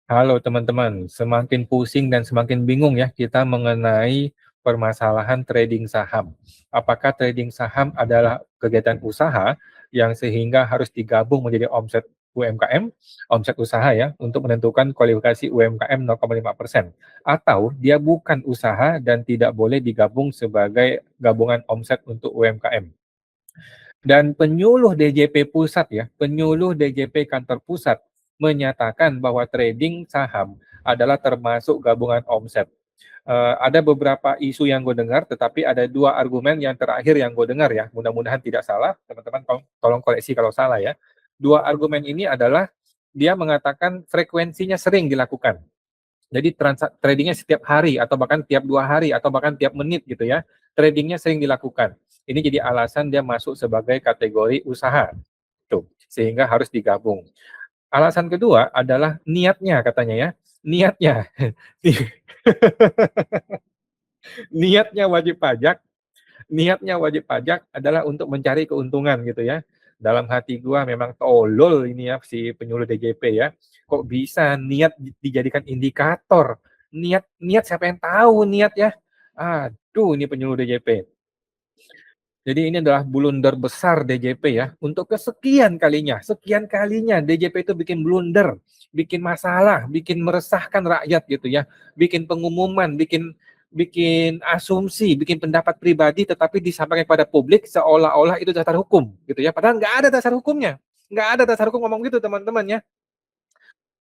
Halo teman-teman, semakin pusing dan semakin bingung ya kita mengenai permasalahan trading saham. Apakah trading saham adalah kegiatan usaha yang sehingga harus digabung menjadi omset UMKM, omset usaha ya, untuk menentukan kualifikasi UMKM 0,5%. Atau dia bukan usaha dan tidak boleh digabung sebagai gabungan omset untuk UMKM. Dan penyuluh DJP Pusat ya, penyuluh DJP Kantor Pusat menyatakan bahwa trading saham adalah termasuk gabungan omset. Ada beberapa isu yang gue dengar, tetapi ada dua argumen yang terakhir yang gue dengar ya. Mudah-mudahan tidak salah, teman-teman tolong koreksi kalau salah ya. Dua argumen ini adalah dia mengatakan frekuensinya sering dilakukan. Jadi tradingnya setiap hari atau bahkan tiap 2 hari atau bahkan tiap menit gitu ya. Tradingnya sering dilakukan. Ini jadi alasan dia masuk sebagai kategori usaha. Tuh, sehingga harus digabung. Alasan kedua adalah niatnya katanya ya. Niatnya. niatnya wajib pajak, niatnya wajib pajak adalah untuk mencari keuntungan gitu ya. Dalam hati gua memang tolol ini ya si penyuluh DJP ya. Kok bisa niat dijadikan indikator? Niat niat siapa yang tahu niat ya? Aduh, ini penyuluh DJP. Jadi ini adalah blunder besar DJP ya. Untuk kesekian kalinya DJP itu bikin blunder, bikin masalah, bikin meresahkan rakyat gitu ya. Bikin pengumuman, bikin bikin asumsi, bikin pendapat pribadi tetapi disampaikan kepada publik seolah-olah itu dasar hukum gitu ya. Padahal nggak ada dasar hukumnya. Nggak ada dasar hukum ngomong gitu teman-teman ya.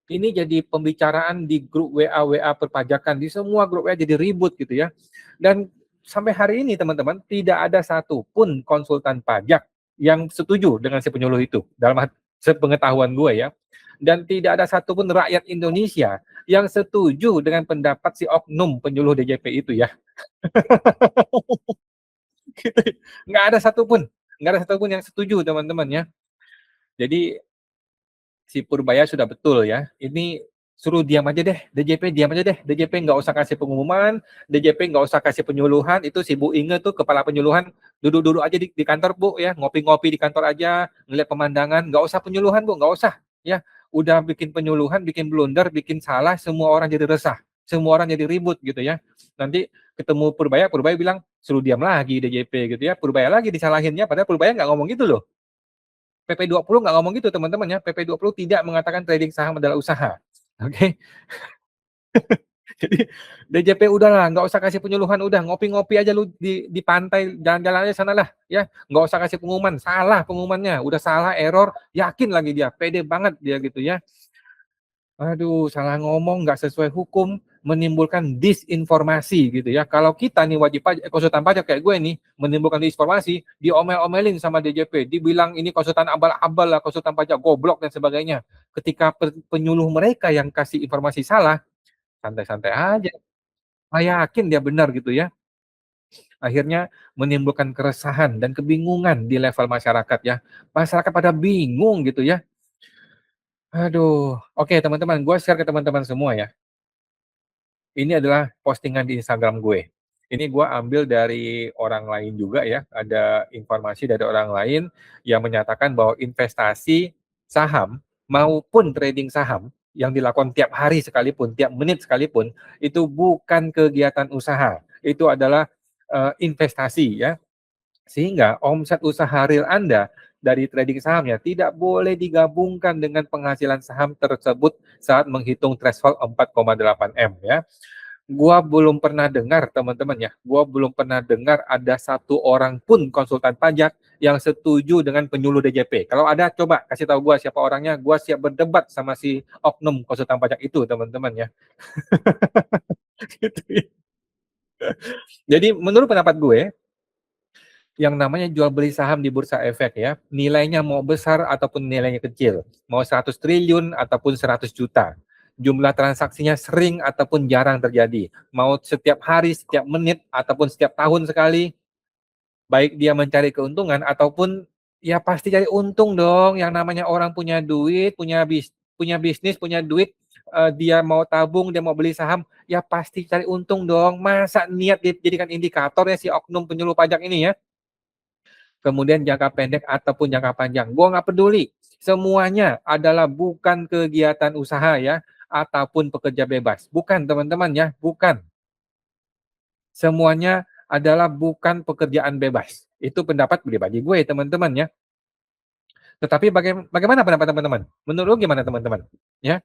Ini jadi pembicaraan di grup WA perpajakan, di semua grup WA jadi ribut gitu ya. Dan sampai hari ini teman-teman tidak ada satupun konsultan pajak yang setuju dengan si penyuluh itu dalam sepengetahuan gue ya. Dan tidak ada satupun rakyat Indonesia yang setuju dengan pendapat si oknum penyuluh DJP itu ya. Gitu. Nggak ada satupun yang setuju teman-teman ya. Jadi si Purbaya sudah betul ya. Ini suruh diam aja deh, DJP diam aja deh, DJP nggak usah kasih pengumuman, DJP nggak usah kasih penyuluhan, itu si Bu Inge tuh kepala penyuluhan, duduk-duduk aja di kantor Bu ya, ngopi-ngopi di kantor aja, ngeliat pemandangan, nggak usah penyuluhan Bu, nggak usah ya, udah bikin penyuluhan, bikin blunder, bikin salah, semua orang jadi resah, semua orang jadi ribut gitu ya, nanti ketemu Purbaya, Purbaya bilang suruh diam lagi DJP gitu ya, Purbaya lagi disalahinnya, padahal Purbaya nggak ngomong gitu loh. PP 20 nggak ngomong gitu teman-teman ya. PP 20 tidak mengatakan trading saham adalah usaha. Oke. Okay? Jadi DJP udahlah, nggak usah kasih penyuluhan, udah ngopi-ngopi aja lu di pantai, jalan-jalan aja sana lah ya. Nggak usah kasih pengumuman, salah pengumumannya, udah salah, error, yakin lagi dia, pede banget dia gitu ya. Aduh, salah ngomong, nggak sesuai hukum, menimbulkan disinformasi gitu ya. Kalau kita nih wajib pajak, konsultan pajak kayak gue nih, menimbulkan disinformasi, diomel-omelin sama DJP, dibilang ini konsultan abal-abal lah, konsultan pajak goblok dan sebagainya. Ketika penyuluh mereka yang kasih informasi salah, santai-santai aja. Saya yakin dia benar gitu ya. Akhirnya menimbulkan keresahan dan kebingungan di level masyarakat ya. Masyarakat pada bingung gitu ya. Aduh, oke teman-teman, gue share ke teman-teman semua ya. Ini adalah postingan di Instagram gue. Ini gue ambil dari orang lain juga ya, ada informasi dari orang lain yang menyatakan bahwa investasi saham maupun trading saham yang dilakukan tiap hari sekalipun, tiap menit sekalipun, itu bukan kegiatan usaha. Itu adalah investasi ya. Sehingga omset usaha real Anda dari trading sahamnya tidak boleh digabungkan dengan penghasilan saham tersebut saat menghitung threshold 4,8 M ya. Gua belum pernah dengar teman-teman ya, gua belum pernah dengar ada satu orang pun konsultan pajak yang setuju dengan penyuluh DJP. Kalau ada coba kasih tahu gua siapa orangnya, gua siap berdebat sama si oknum konsultan pajak itu teman-teman ya. Gitu ya. Jadi menurut pendapat gue, yang namanya jual beli saham di bursa efek ya, nilainya mau besar ataupun nilainya kecil, mau 100 triliun ataupun 100 juta. Jumlah transaksinya sering ataupun jarang terjadi, mau setiap hari, setiap menit ataupun setiap tahun sekali, baik dia mencari keuntungan ataupun ya pasti cari untung dong. Yang namanya orang punya duit, punya bisnis, punya duit, dia mau tabung, dia mau beli saham, ya pasti cari untung dong. Masa niat dijadikan indikatornya si oknum penyuluh pajak ini ya? Kemudian jangka pendek ataupun jangka panjang. Gue nggak peduli. Semuanya adalah bukan kegiatan usaha ya. ataupun pekerja bebas. Bukan teman-teman ya, bukan. Semuanya adalah bukan pekerjaan bebas. Itu pendapat pribadi gue teman-teman ya. Tetapi bagaimana pendapat teman-teman? Menurut gimana teman-teman? Ya,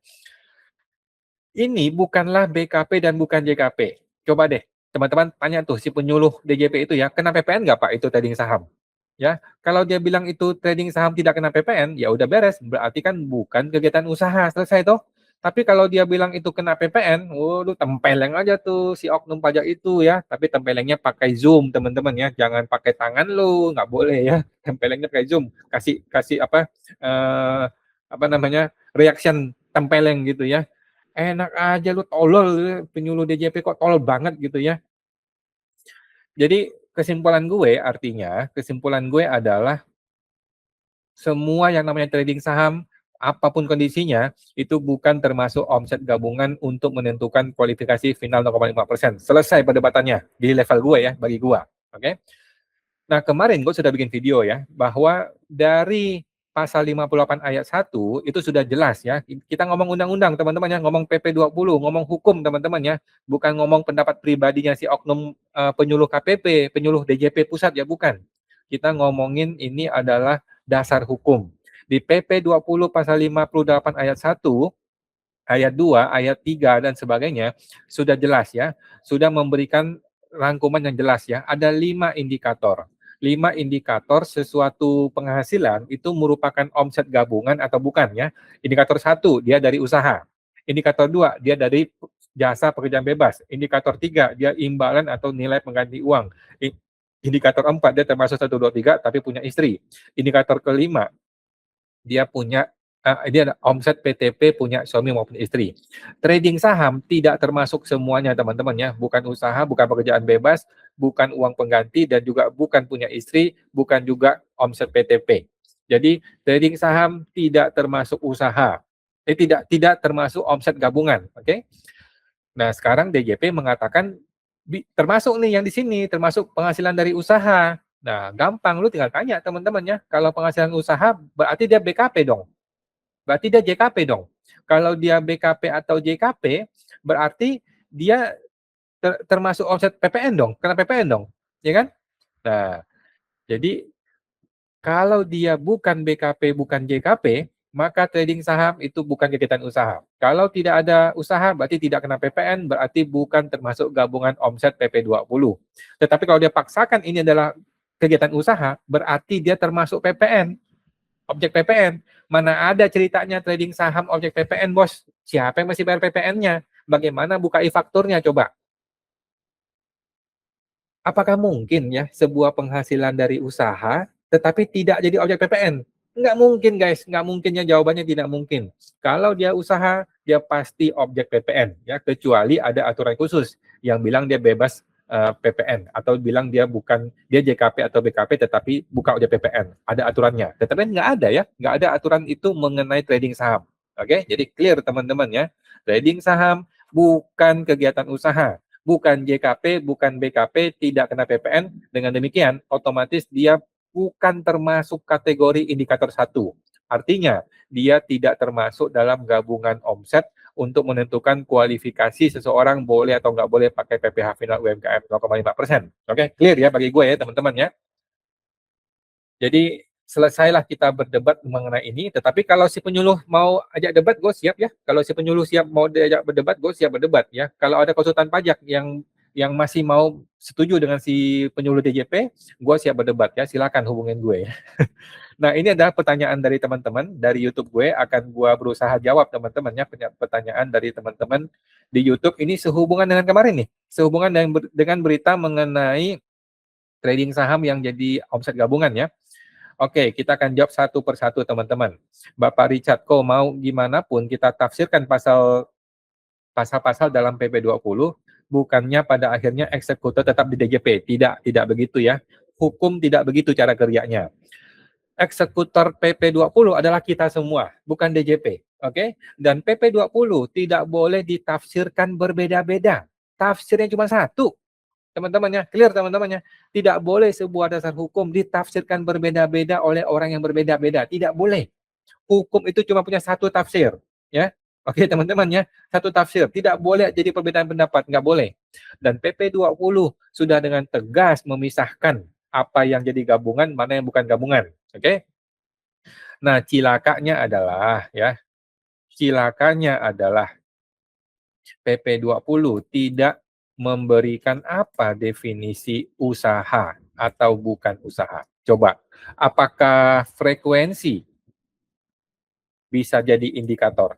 ini bukanlah BKP dan bukan JKP. Coba deh, teman-teman tanya tuh si penyuluh DJP itu ya, kena PPN nggak Pak itu trading saham? Ya, kalau dia bilang itu trading saham tidak kena PPN, ya udah beres, berarti kan bukan kegiatan usaha, selesai toh. Tapi kalau dia bilang itu kena PPN, waduh tempeleng aja tuh si oknum pajak itu ya. Tapi tempelengnya pakai Zoom teman-teman ya, jangan pakai tangan lu, nggak boleh ya. Tempelengnya pakai Zoom, kasih kasih apa namanya reaction tempeleng gitu ya. Enak aja lu tolol penyuluh DJP kok tolol banget gitu ya. Jadi kesimpulan gue adalah semua yang namanya trading saham, apapun kondisinya, itu bukan termasuk omset gabungan untuk menentukan kualifikasi final 0,5%. Selesai perdebatannya di level gue ya, bagi gue. Oke. Nah, kemarin gue sudah bikin video ya, bahwa dari pasal 58 ayat 1 itu sudah jelas ya. Kita ngomong undang-undang teman-teman ya, ngomong PP 20, ngomong hukum teman-teman ya, bukan ngomong pendapat pribadinya si oknum penyuluh KPP, penyuluh DJP pusat ya, bukan. Kita ngomongin ini adalah dasar hukum. Di PP 20 pasal 58 ayat 1, ayat 2, ayat 3 dan sebagainya sudah jelas ya, sudah memberikan rangkuman yang jelas ya. Ada 5 indikator. 5 indikator sesuatu penghasilan itu merupakan omset gabungan atau bukan ya. Indikator 1 dia dari usaha. Indikator 2 dia dari jasa pekerjaan bebas. Indikator 3 dia imbalan atau nilai pengganti uang. Indikator 4 dia termasuk 1 2 3 tapi punya istri. Indikator kelima dia punya dia ada omset PTP punya suami maupun istri. Trading saham tidak termasuk semuanya teman-teman ya, bukan usaha, bukan pekerjaan bebas, bukan uang pengganti dan juga bukan punya istri, bukan juga omset PTP. Jadi trading saham tidak termasuk usaha. Tidak termasuk omset gabungan, oke? Okay? Nah, sekarang DJP mengatakan termasuk nih yang di sini, termasuk penghasilan dari usaha. Nah, gampang lu tinggal tanya teman-teman ya. Kalau penghasilan usaha berarti dia BKP dong. Berarti dia JKP dong. Kalau dia BKP atau JKP, berarti dia termasuk omset PPN dong, kena PPN dong, ya kan? Nah, jadi kalau dia bukan BKP, bukan JKP, maka trading saham itu bukan kegiatan usaha. Kalau tidak ada usaha, berarti tidak kena PPN, berarti bukan termasuk gabungan omset PP 20. Tetapi kalau dia paksakan ini adalah kegiatan usaha, berarti dia termasuk PPN. Objek PPN. Mana ada ceritanya trading saham objek PPN, bos? Siapa yang masih bayar PPN-nya? Bagaimana buka e-fakturnya coba? Apakah mungkin ya sebuah penghasilan dari usaha tetapi tidak jadi objek PPN? Nggak mungkin guys, nggak mungkin ya, jawabannya tidak mungkin. Kalau dia usaha, dia pasti objek PPN ya, kecuali ada aturan khusus yang bilang dia bebas PPN atau bilang dia JKP atau BKP tetapi bukan objek PPN. Ada aturannya. Tetapi nggak ada ya, nggak ada aturan itu mengenai trading saham. Oke, jadi clear teman-teman ya. Trading saham bukan kegiatan usaha, bukan JKP, bukan BKP, tidak kena PPN. Dengan demikian, otomatis dia bukan termasuk kategori indikator 1. Artinya, dia tidak termasuk dalam gabungan omset untuk menentukan kualifikasi seseorang boleh atau nggak boleh pakai PPh final UMKM 0,5%. Oke, clear ya bagi gue ya teman-teman ya. Jadi selesailah kita berdebat mengenai ini, tetapi kalau si penyuluh mau ajak debat, gue siap ya. Kalau si penyuluh siap mau diajak berdebat, gue siap berdebat ya. Kalau ada konsultan pajak yang masih mau setuju dengan si penyuluh DJP, gue siap berdebat ya. Silakan hubungin gue ya. Nah, ini adalah pertanyaan dari teman-teman dari YouTube gue, akan gue berusaha jawab teman-teman ya, pertanyaan dari teman-teman di YouTube. Ini sehubungan dengan kemarin nih, sehubungan dengan berita mengenai trading saham yang jadi omset gabungan ya. Oke, kita akan jawab satu persatu teman-teman. Bapak Richard, kok mau gimana pun kita tafsirkan pasal-pasal dalam PP 20, bukannya pada akhirnya eksekutor tetap di DJP. Tidak begitu ya. Hukum tidak begitu cara kerjanya. Eksekutor PP 20 adalah kita semua, bukan DJP. Oke? Dan PP 20 tidak boleh ditafsirkan berbeda-beda. Tafsirnya cuma satu. Teman-temannya, clear teman-temannya. Tidak boleh sebuah dasar hukum ditafsirkan berbeda-beda oleh orang yang berbeda-beda. Tidak boleh. Hukum itu cuma punya satu tafsir. Ya. Oke teman-teman ya, satu tafsir, tidak boleh jadi perbedaan pendapat, nggak boleh. Dan PP 20 sudah dengan tegas memisahkan apa yang jadi gabungan, mana yang bukan gabungan. Oke? Nah, cilakanya adalah PP 20 tidak memberikan apa definisi usaha atau bukan usaha. Coba, apakah frekuensi bisa jadi indikator?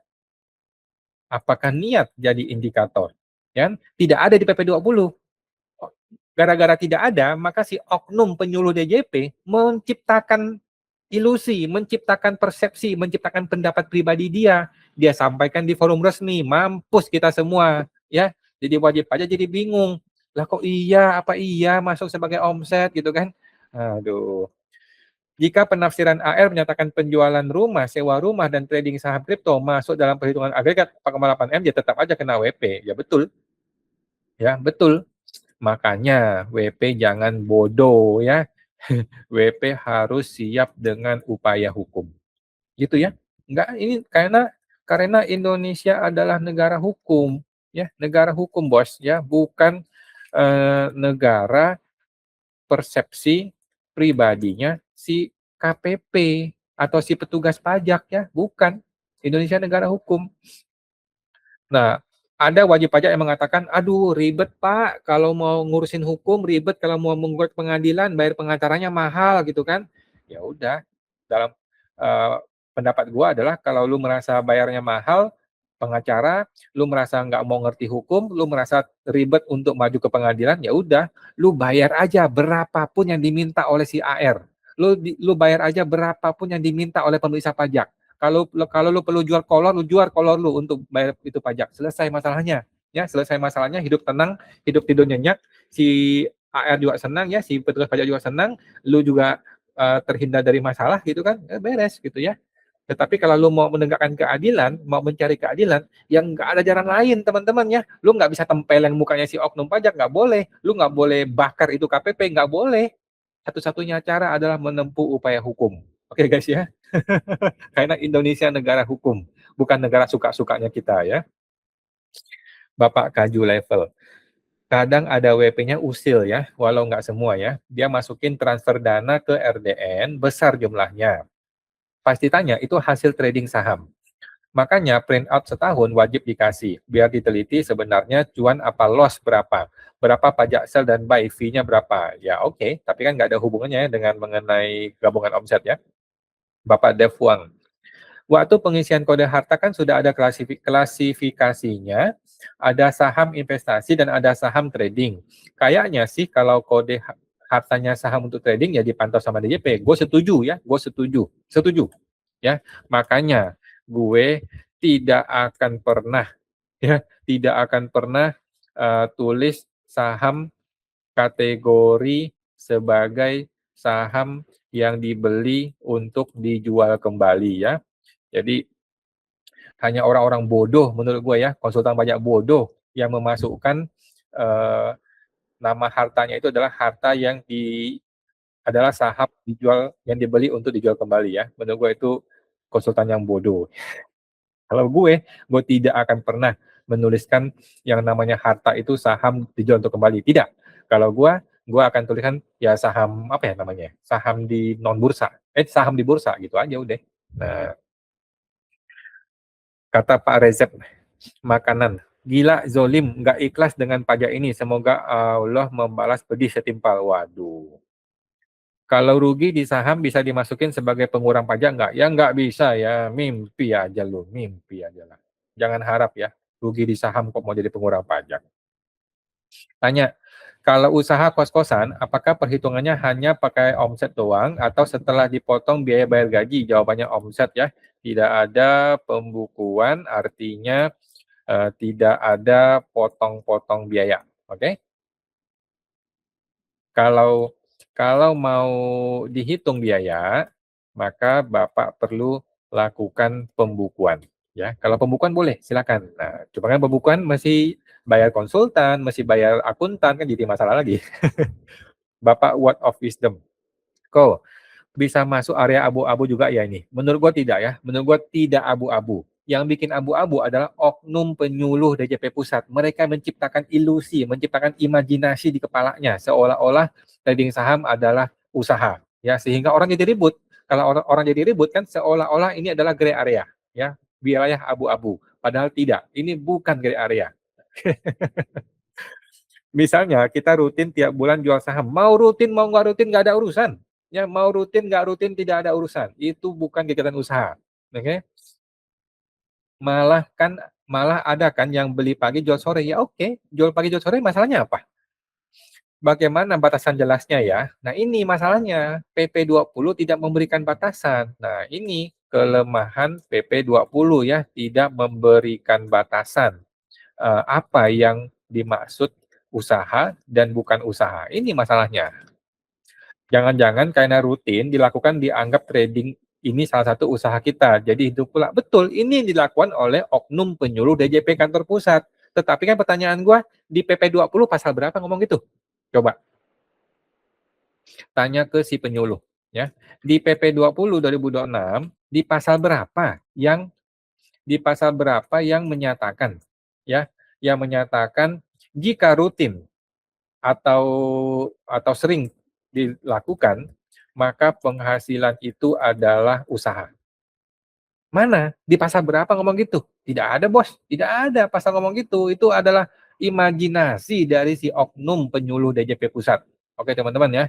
Apakah niat jadi indikator? Ya, tidak ada di PP 20. Gara-gara tidak ada, maka si oknum penyuluh DJP menciptakan ilusi, menciptakan persepsi, menciptakan pendapat pribadi dia. Dia sampaikan di forum resmi, mampus kita semua, ya. Jadi wajib pajak jadi bingung. Lah kok iya, apa iya masuk sebagai omset gitu kan? Aduh. Jika penafsiran AR menyatakan penjualan rumah, sewa rumah, dan trading saham kripto masuk dalam perhitungan agregat 4,8 M, ya tetap aja kena WP. Ya betul, ya betul. Makanya WP jangan bodoh ya. WP harus siap dengan upaya hukum. Gitu ya. Enggak, ini karena Indonesia adalah negara hukum, ya, negara hukum, Bos, ya, bukan negara persepsi pribadinya si KPP atau si petugas pajak ya, bukan. Indonesia negara hukum. Nah, ada wajib pajak yang mengatakan, aduh ribet Pak, kalau mau ngurusin hukum ribet, kalau mau menggugat pengadilan bayar pengacaranya mahal gitu kan. Ya udah, dalam uh, pendapat gua adalah kalau lu merasa bayarnya mahal, pengacara, lu merasa nggak mau ngerti hukum, lu merasa ribet untuk maju ke pengadilan, ya udah, lu bayar aja berapapun yang diminta oleh si AR. Lu bayar aja berapapun yang diminta oleh pemeriksa pajak. Kalau lu perlu jual kolor lu untuk bayar itu pajak. Selesai masalahnya. Ya, selesai masalahnya, hidup tenang, hidup tidur nyenyak, si AR juga senang ya, si petugas pajak juga senang, lu juga terhindar dari masalah gitu kan, beres gitu ya. Tetapi kalau lu mau menegakkan keadilan, mau mencari keadilan, yang nggak ada jalan lain teman-teman ya. Lu nggak bisa tempeleng mukanya si oknum pajak, nggak boleh. Lu nggak boleh bakar itu KPP, nggak boleh. Satu-satunya cara adalah menempuh upaya hukum. Oke guys ya. Karena Indonesia negara hukum, bukan negara suka-sukanya kita ya. Bapak Kaju level. Kadang ada WP-nya usil ya, walau nggak semua ya. Dia masukin transfer dana ke RDN, besar jumlahnya. Pasti tanya, itu hasil trading saham. Makanya print out setahun wajib dikasih, biar diteliti sebenarnya cuan apa loss berapa. Berapa pajak sell dan buy, fee-nya berapa. Ya oke, tapi kan nggak ada hubungannya dengan mengenai gabungan omset ya. Bapak Dev Wang. Waktu pengisian kode harta kan sudah ada klasifikasinya, ada saham investasi dan ada saham trading. Kayaknya sih kalau kode hartanya saham untuk trading ya dipantau sama DJP. Gue setuju ya, gue setuju ya. Makanya gue tidak akan pernah tulis saham kategori sebagai saham yang dibeli untuk dijual kembali ya. Jadi hanya orang-orang bodoh menurut gue ya, konsultan banyak bodoh yang memasukkan nama hartanya itu adalah harta yang adalah saham dijual yang dibeli untuk dijual kembali ya. Menurut gue itu konsultan yang bodoh. Kalau gue tidak akan pernah menuliskan yang namanya harta itu saham dijual untuk kembali. Tidak. Kalau gue akan tuliskan ya saham apa ya namanya? Saham di non bursa. Saham di bursa gitu aja udah. Nah, kata Pak Rezep, makanan. Gila zolim, nggak ikhlas dengan pajak ini. Semoga Allah membalas pedih setimpal. Waduh. Kalau rugi di saham bisa dimasukin sebagai pengurang pajak nggak? Ya nggak bisa ya, mimpi aja lu, mimpi aja lah. Jangan harap ya, rugi di saham kok mau jadi pengurang pajak. Tanya, kalau usaha kos-kosan, apakah perhitungannya hanya pakai omset doang atau setelah dipotong biaya bayar gaji? Jawabannya omset ya. Tidak ada pembukuan, artinya tidak ada potong-potong biaya. Oke? Kalau kalau mau dihitung biaya, maka Bapak perlu lakukan pembukuan. Ya, kalau pembukuan boleh, silakan. Nah, cuma kan pembukuan masih bayar konsultan, masih bayar akuntan, kan jadi masalah lagi. Bapak word of wisdom. Kok bisa masuk area abu-abu juga ya ini? Menurut gua tidak ya. Menurut gua tidak abu-abu. Yang bikin abu-abu adalah oknum penyuluh DJP Pusat. Mereka menciptakan ilusi, menciptakan imajinasi di kepalanya seolah-olah trading saham adalah usaha, ya, sehingga orang jadi ribut. Kalau orang jadi ribut kan seolah-olah ini adalah gray area, ya, wilayah abu-abu. Padahal tidak, ini bukan gray area. Misalnya kita rutin tiap bulan jual saham, mau rutin mau nggak rutin nggak ada urusan, ya, mau rutin nggak rutin tidak ada urusan. Itu bukan kegiatan usaha, oke? Okay? Malah ada kan yang beli pagi jual sore, ya oke, jual pagi jual sore masalahnya apa? Bagaimana batasan jelasnya ya? Nah ini masalahnya, PP 20 tidak memberikan batasan. Nah ini kelemahan PP 20 ya, tidak memberikan batasan. Apa yang dimaksud usaha dan bukan usaha. Ini masalahnya. Jangan-jangan karena rutin dilakukan dianggap trading ini salah satu usaha kita. Jadi itu pula. Betul, ini dilakukan oleh oknum penyuluh DJP kantor pusat. Tetapi kan pertanyaan gue, di PP 20 pasal berapa ngomong gitu? Coba tanya ke si penyuluh. Ya. Di PP 20 2026, di pasal berapa yang menyatakan, ya, yang menyatakan jika rutin atau sering dilakukan, maka penghasilan itu adalah usaha. Mana? Di pasal berapa ngomong gitu? Tidak ada, Bos. Tidak ada pasal ngomong gitu. Itu adalah imajinasi dari si oknum penyuluh DJP Pusat. Oke, teman-teman ya.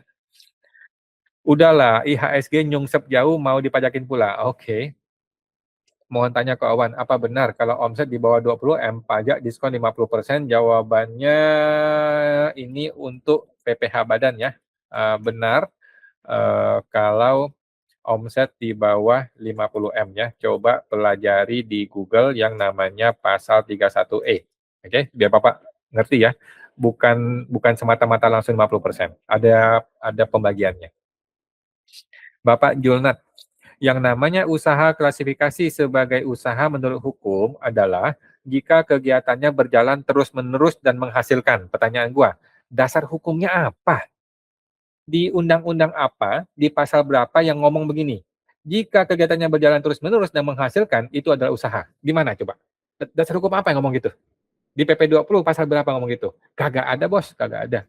Udahlah, IHSG nyungsep jauh mau dipajakin pula. Oke. Mohon tanya ke Awan, apa benar kalau omset di bawah 20 M pajak diskon 50%? Jawabannya ini untuk PPh badan ya. Benar, kalau omset di bawah 50 M ya. Coba pelajari di Google yang namanya pasal 31E. Oke, biar Bapak ngerti ya. Bukan semata-mata langsung 50%. Ada pembagiannya. Bapak Julnat, yang namanya usaha klasifikasi sebagai usaha menurut hukum adalah jika kegiatannya berjalan terus-menerus dan menghasilkan. Pertanyaan gua, dasar hukumnya apa? Di undang-undang apa, di pasal berapa yang ngomong begini? Jika kegiatannya berjalan terus-menerus dan menghasilkan, itu adalah usaha. Di mana coba? Dasar hukum apa yang ngomong gitu? Di PP 20 pasal berapa ngomong gitu? Kagak ada, Bos, kagak ada.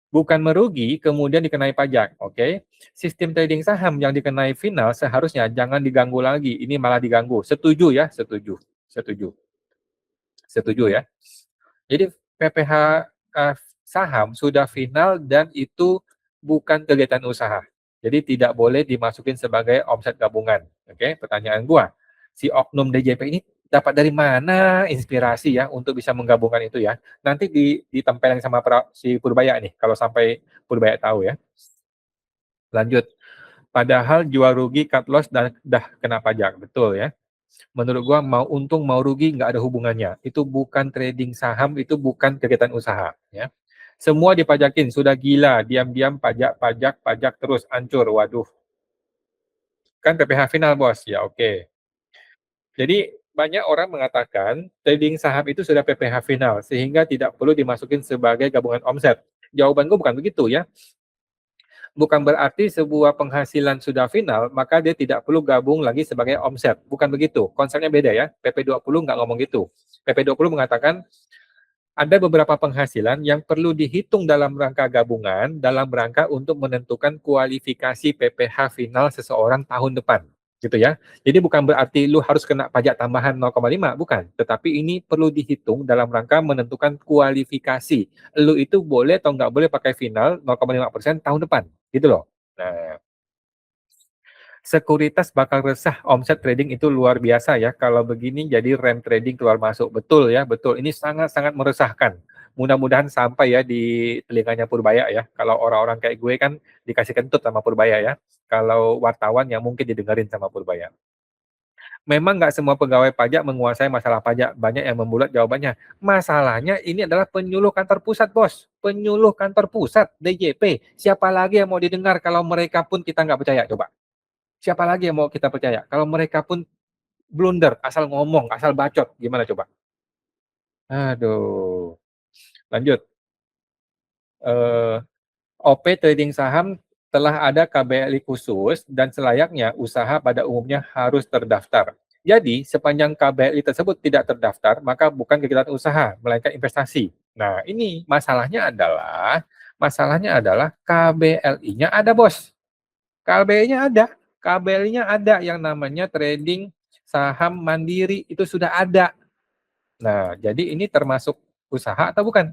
Bukan merugi, kemudian dikenai pajak, oke? Sistem trading saham yang dikenai final seharusnya jangan diganggu lagi, ini malah diganggu. Setuju ya? Setuju. Setuju. Setuju ya? Jadi PPh saham sudah final dan itu bukan kegiatan usaha. Jadi tidak boleh dimasukin sebagai omset gabungan. Oke, pertanyaan gua, si oknum DJP ini dapat dari mana inspirasi ya untuk bisa menggabungkan itu ya? Nanti ditempelin sama si Purbaya nih kalau sampai Purbaya tahu ya. Lanjut. Padahal jual rugi, cut loss dan dah kena pajak, betul ya. Menurut gua mau untung mau rugi nggak ada hubungannya. Itu bukan trading saham, itu bukan kegiatan usaha. Ya. Semua dipajakin, sudah gila, diam-diam pajak, pajak, pajak terus hancur. Waduh, kan PPh final bos. Ya oke. Jadi banyak orang mengatakan trading saham itu sudah PPh final sehingga tidak perlu dimasukin sebagai gabungan omset. Jawaban gue bukan begitu ya. Bukan berarti sebuah penghasilan sudah final, maka dia tidak perlu gabung lagi sebagai omset. Bukan begitu. Konsepnya beda ya. PP 20 nggak ngomong gitu. PP 20 mengatakan ada beberapa penghasilan yang perlu dihitung dalam rangka gabungan, dalam rangka untuk menentukan kualifikasi PPh final seseorang tahun depan. Gitu ya. Jadi bukan berarti lu harus kena pajak tambahan 0,5, bukan. Tetapi ini perlu dihitung dalam rangka menentukan kualifikasi. Lu itu boleh atau nggak boleh pakai final 0,5% tahun depan. Gitu loh. Nah, sekuritas bakal resah omset trading itu luar biasa ya. Kalau begini jadi rem trading keluar masuk. Betul ya, betul. Ini sangat-sangat meresahkan. Mudah-mudahan sampai ya di telinganya Purbaya ya. Kalau orang-orang kayak gue kan dikasih kentut sama Purbaya ya. Kalau wartawan yang mungkin didengerin sama Purbaya. Memang nggak semua pegawai pajak menguasai masalah pajak. Banyak yang membulat jawabannya. Masalahnya ini adalah penyuluh kantor pusat, Bos. Penyuluh kantor pusat, DJP. Siapa lagi yang mau didengar kalau mereka pun kita nggak percaya? Coba. Siapa lagi yang mau kita percaya? Kalau mereka pun blunder, asal ngomong, asal bacot, gimana coba? Aduh. Lanjut. OP trading saham telah ada KBLI khusus dan selayaknya usaha pada umumnya harus terdaftar. Jadi, sepanjang KBLI tersebut tidak terdaftar, maka bukan kegiatan usaha, melainkan investasi. Nah, ini masalahnya adalah KBLI-nya ada, Bos. KBLI-nya ada. KBLI-nya ada yang namanya trading saham mandiri, itu sudah ada. Nah, jadi ini termasuk usaha atau bukan?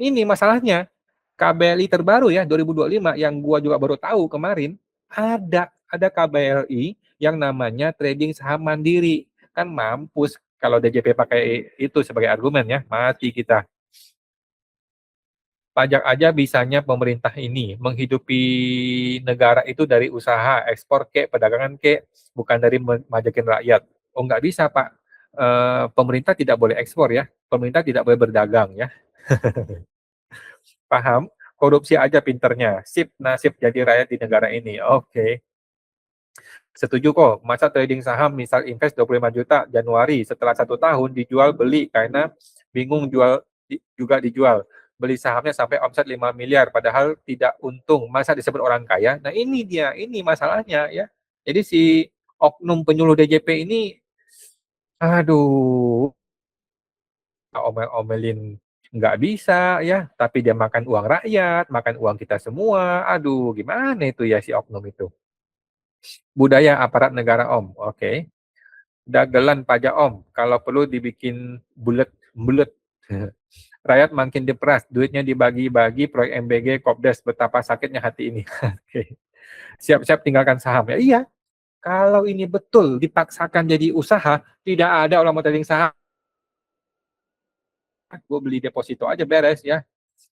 Ini masalahnya. KBLI terbaru ya 2025 yang gua juga baru tahu kemarin, ada KBLI yang namanya trading saham mandiri. Kan mampus kalau DJP pakai itu sebagai argumen ya, mati kita. Pajak aja bisanya pemerintah ini menghidupi negara itu dari usaha, ekspor kek, perdagangan kek, bukan dari majakin rakyat. Oh nggak bisa Pak, pemerintah tidak boleh ekspor ya, pemerintah tidak boleh berdagang ya. Paham? Korupsi aja pinternya. Sip nasib jadi rakyat di negara ini. Oke. Setuju kok. Masa trading saham misal invest 25 juta Januari, setelah 1 tahun dijual beli karena bingung juga dijual. Beli sahamnya sampai omset 5 miliar padahal tidak untung. Masa disebut orang kaya? Nah ini dia, ini masalahnya ya. Jadi si oknum penyuluh DJP ini, aduh, omel-omelin nggak bisa ya, tapi dia makan uang rakyat, makan uang kita semua. Aduh, gimana itu ya si oknum itu. Budaya aparat negara Om, oke. Dagelan pajak Om, kalau perlu dibikin bulet-bulet. Rakyat makin diperas, duitnya dibagi-bagi proyek MBG, Kopdes, betapa sakitnya hati ini. Oke. Siap-siap tinggalkan saham ya. Iya, kalau ini betul dipaksakan jadi usaha, tidak ada orang mau trading saham. Gue beli deposito aja beres ya.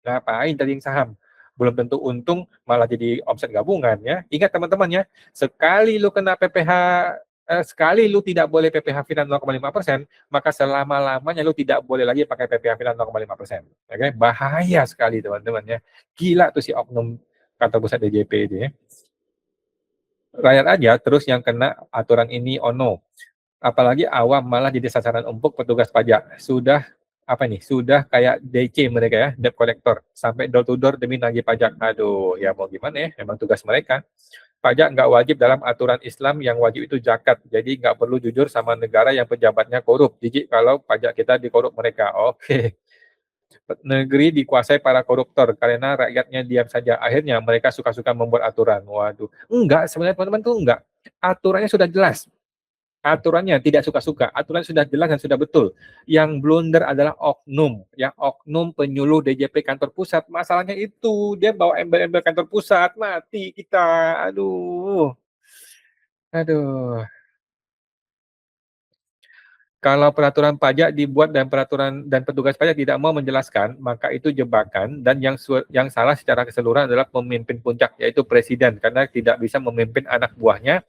Ngapain trading saham? Belum tentu untung, malah jadi omset gabungan ya. Ingat teman-teman ya, sekali lu kena PPh, sekali lu tidak boleh PPh Finan 0,5%, maka selama-lamanya lu tidak boleh lagi pakai PPh Finan 0,5%. Oke, bahaya sekali teman-teman ya. Gila tuh si oknum kantor pusat DJP itu ya. Rakyat aja terus yang kena aturan ini ono. Apalagi awam malah jadi sasaran empuk petugas pajak. Sudah kayak DC mereka ya, debt collector, sampai door to door demi nagih pajak. Aduh, ya mau gimana ya, memang tugas mereka. Pajak nggak wajib dalam aturan Islam, yang wajib itu zakat. Jadi nggak perlu jujur sama negara yang pejabatnya korup. Jijik kalau pajak kita dikorup mereka. Oke. Negeri dikuasai para koruptor karena rakyatnya diam saja. Akhirnya mereka suka-suka membuat aturan. Waduh. Enggak, sebenarnya teman-teman tuh enggak. Aturannya sudah jelas. Aturannya tidak suka-suka, aturan sudah jelas dan sudah betul. Yang blunder adalah oknum, ya oknum penyuluh DJP kantor pusat. Masalahnya itu dia bawa embel-embel kantor pusat, mati kita. Aduh, aduh. Kalau peraturan pajak dibuat dan petugas pajak tidak mau menjelaskan, maka itu jebakan, dan yang salah secara keseluruhan adalah pemimpin puncak, yaitu presiden, karena tidak bisa memimpin anak buahnya,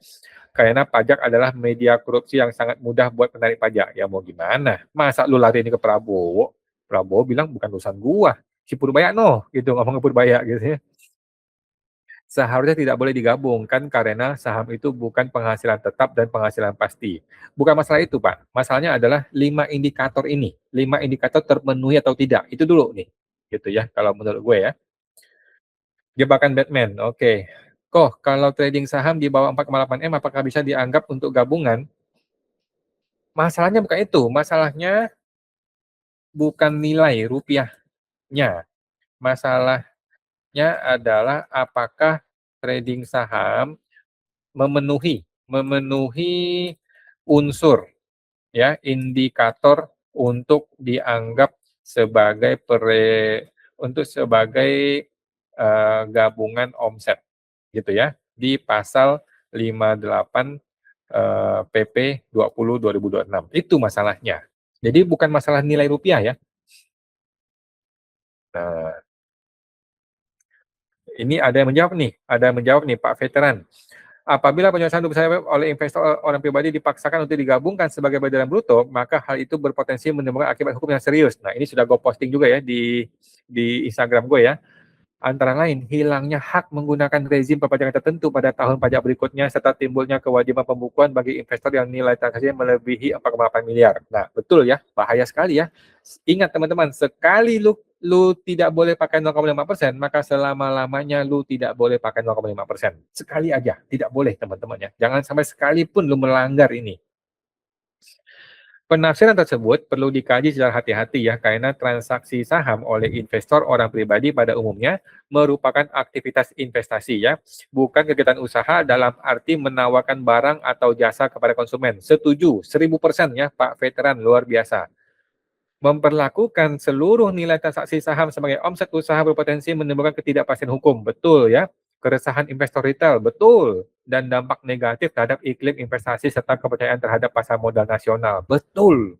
karena pajak adalah media korupsi yang sangat mudah buat penarik pajak. Ya mau gimana? Masa lu lari ini ke Prabowo? Prabowo bilang bukan urusan gua. Si Purbayakno gitu, ngomong ke Purbaya gitu ya. Seharusnya tidak boleh digabungkan karena saham itu bukan penghasilan tetap dan penghasilan pasti. Bukan masalah itu, Pak. Masalahnya adalah 5 indikator ini. 5 indikator terpenuhi atau tidak. Itu dulu nih. Gitu ya, kalau menurut gue ya. Jebakan Batman, oke. Kok kalau trading saham di bawah 4,8 M apakah bisa dianggap untuk gabungan? Masalahnya bukan itu. Masalahnya bukan nilai rupiahnya. Masalahnya adalah apakah trading saham memenuhi unsur ya indikator untuk dianggap sebagai gabungan omset gitu ya di pasal 58 PP 20 2026. Itu masalahnya. Jadi bukan masalah nilai rupiah ya. Nah, ini ada yang menjawab nih Pak Veteran. Apabila penyelesaian besar oleh investor orang pribadi dipaksakan untuk digabungkan sebagai badan bruto, maka hal itu berpotensi menimbulkan akibat hukum yang serius. Nah, ini sudah gue posting juga ya di Instagram gue ya. Antara lain, hilangnya hak menggunakan rezim perpajakan tertentu pada tahun pajak berikutnya, serta timbulnya kewajiban pembukuan bagi investor yang nilai transaksinya melebihi 4,8 miliar. Nah, betul ya, bahaya sekali ya. Ingat teman-teman, sekali lu tidak boleh pakai 0,5%, maka selama-lamanya lu tidak boleh pakai 0,5%. Sekali aja, tidak boleh teman-teman ya. Jangan sampai sekalipun lu melanggar ini. Penafsiran tersebut perlu dikaji secara hati-hati ya, karena transaksi saham oleh investor orang pribadi pada umumnya merupakan aktivitas investasi ya, bukan kegiatan usaha dalam arti menawarkan barang atau jasa kepada konsumen. Setuju, 1000% ya Pak Veteran, luar biasa. Memperlakukan seluruh nilai transaksi saham sebagai omset usaha berpotensi menimbulkan ketidakpastian hukum, betul ya. Keresahan investor retail, betul. Dan dampak negatif terhadap iklim investasi serta kepercayaan terhadap pasar modal nasional, betul.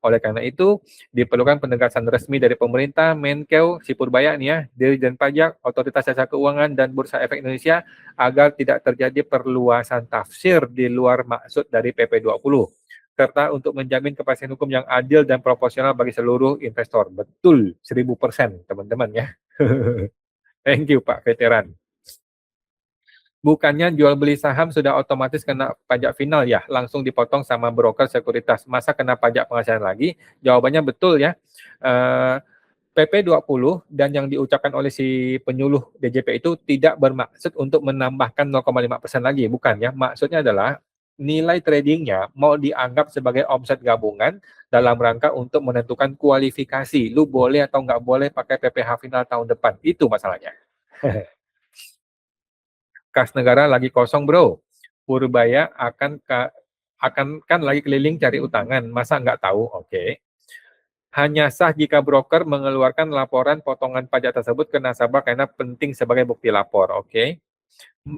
Oleh karena itu, diperlukan penegasan resmi dari pemerintah, Menkeu, Sipurbaya nih ya, Dirjen Pajak, Otoritas Jasa Keuangan, dan Bursa Efek Indonesia agar tidak terjadi perluasan tafsir di luar maksud dari PP 20, serta untuk menjamin kepastian hukum yang adil dan proporsional bagi seluruh investor. Betul, 1000% teman-teman ya. Thank you Pak Veteran. Bukannya jual beli saham sudah otomatis kena pajak final ya, langsung dipotong sama broker sekuritas. Masa kena pajak penghasilan lagi? Jawabannya betul ya. PP 20 dan yang diucapkan oleh si penyuluh DJP itu tidak bermaksud untuk menambahkan 0,5% lagi, bukan ya. Maksudnya adalah nilai tradingnya mau dianggap sebagai omset gabungan dalam rangka untuk menentukan kualifikasi. Lu boleh atau nggak boleh pakai PPh final tahun depan. Itu masalahnya. Kas negara lagi kosong bro, Purbaya akan kan lagi keliling cari utangan, masa nggak tahu? Oke. Hanya sah jika broker mengeluarkan laporan potongan pajak tersebut ke nasabah karena penting sebagai bukti lapor. Oke.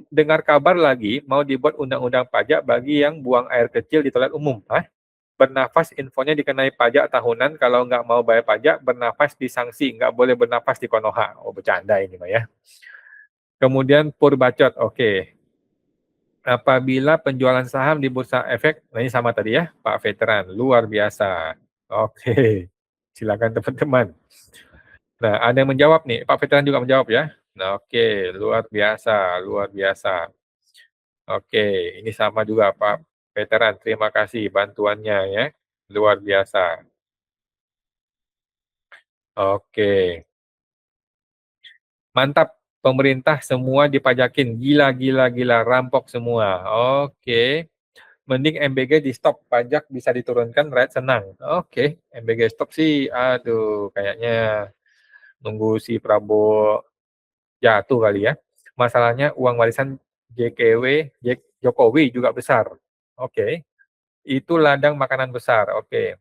Dengar kabar lagi mau dibuat undang-undang pajak bagi yang buang air kecil di toilet umum. Hah? Bernafas infonya dikenai pajak tahunan, kalau nggak mau bayar pajak, bernafas disanksi, nggak boleh bernafas di Konoha. Oh, bercanda ini mah ya. Kemudian Purbacot, oke. Apabila penjualan saham di bursa efek, nah ini sama tadi ya, Pak Veteran, luar biasa. Oke, silakan teman-teman. Nah, ada yang menjawab nih, Pak Veteran juga menjawab ya. Nah, oke, luar biasa, luar biasa. Oke, ini sama juga Pak Veteran, terima kasih bantuannya ya, luar biasa. Oke, mantap, pemerintah semua dipajakin, gila, gila, gila, rampok semua. Oke. Mending MBG di stop, pajak bisa diturunkan, rakyat senang. Oke, MBG stop sih, aduh, kayaknya nunggu si Prabowo jatuh kali ya. Masalahnya uang warisan JKW, Jokowi juga besar. Oke, itu ladang makanan besar. Oke,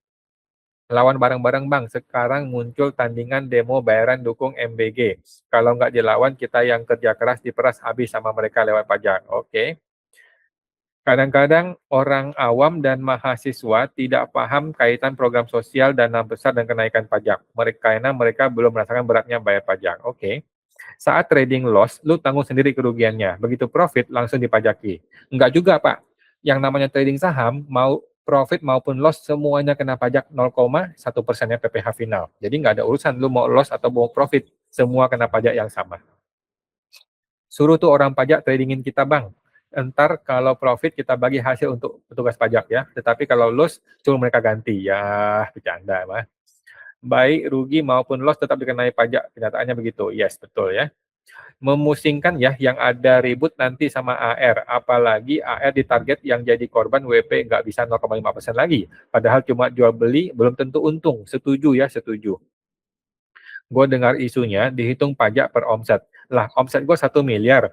lawan bareng-bareng bang, sekarang muncul tandingan demo bayaran dukung MBG. Kalau nggak dilawan, kita yang kerja keras diperas habis sama mereka lewat pajak. Oke. Kadang-kadang orang awam dan mahasiswa tidak paham kaitan program sosial, dana besar, dan kenaikan pajak. Karena mereka belum merasakan beratnya bayar pajak. Oke. Saat trading loss, lu tanggung sendiri kerugiannya. Begitu profit, langsung dipajaki. Enggak juga, Pak. Yang namanya trading saham, mau profit maupun loss, semuanya kena pajak 0,1% ya PPh final. Jadi nggak ada urusan lu mau loss atau mau profit. Semua kena pajak yang sama. Suruh tuh orang pajak tradingin kita bang. Entar kalau profit kita bagi hasil untuk petugas pajak ya. Tetapi kalau loss suruh mereka ganti. Ya bercanda mah. Baik rugi maupun loss tetap dikenai pajak. Kenyataannya begitu. Yes, betul ya. Memusingkan ya yang ada ribut nanti sama AR. Apalagi AR ditarget yang jadi korban WP nggak bisa 0,5% lagi. Padahal cuma jual beli belum tentu untung. Setuju ya, setuju. Gue dengar isunya dihitung pajak per omset. Lah, omset gue 1 miliar.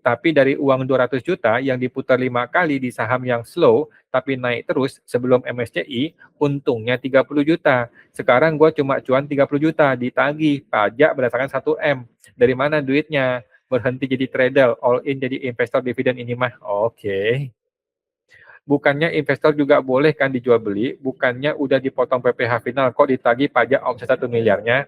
Tapi dari uang 200 juta yang diputar 5 kali di saham yang slow, tapi naik terus sebelum MSCI, untungnya 30 juta. Sekarang gue cuma cuan 30 juta, ditagih pajak berdasarkan 1M. Dari mana duitnya? Berhenti jadi trader, all in jadi investor dividen ini mah. Oke. Bukannya investor juga boleh kan dijual beli, bukannya udah dipotong PPh final, kok ditagih pajak omset 1 miliarnya?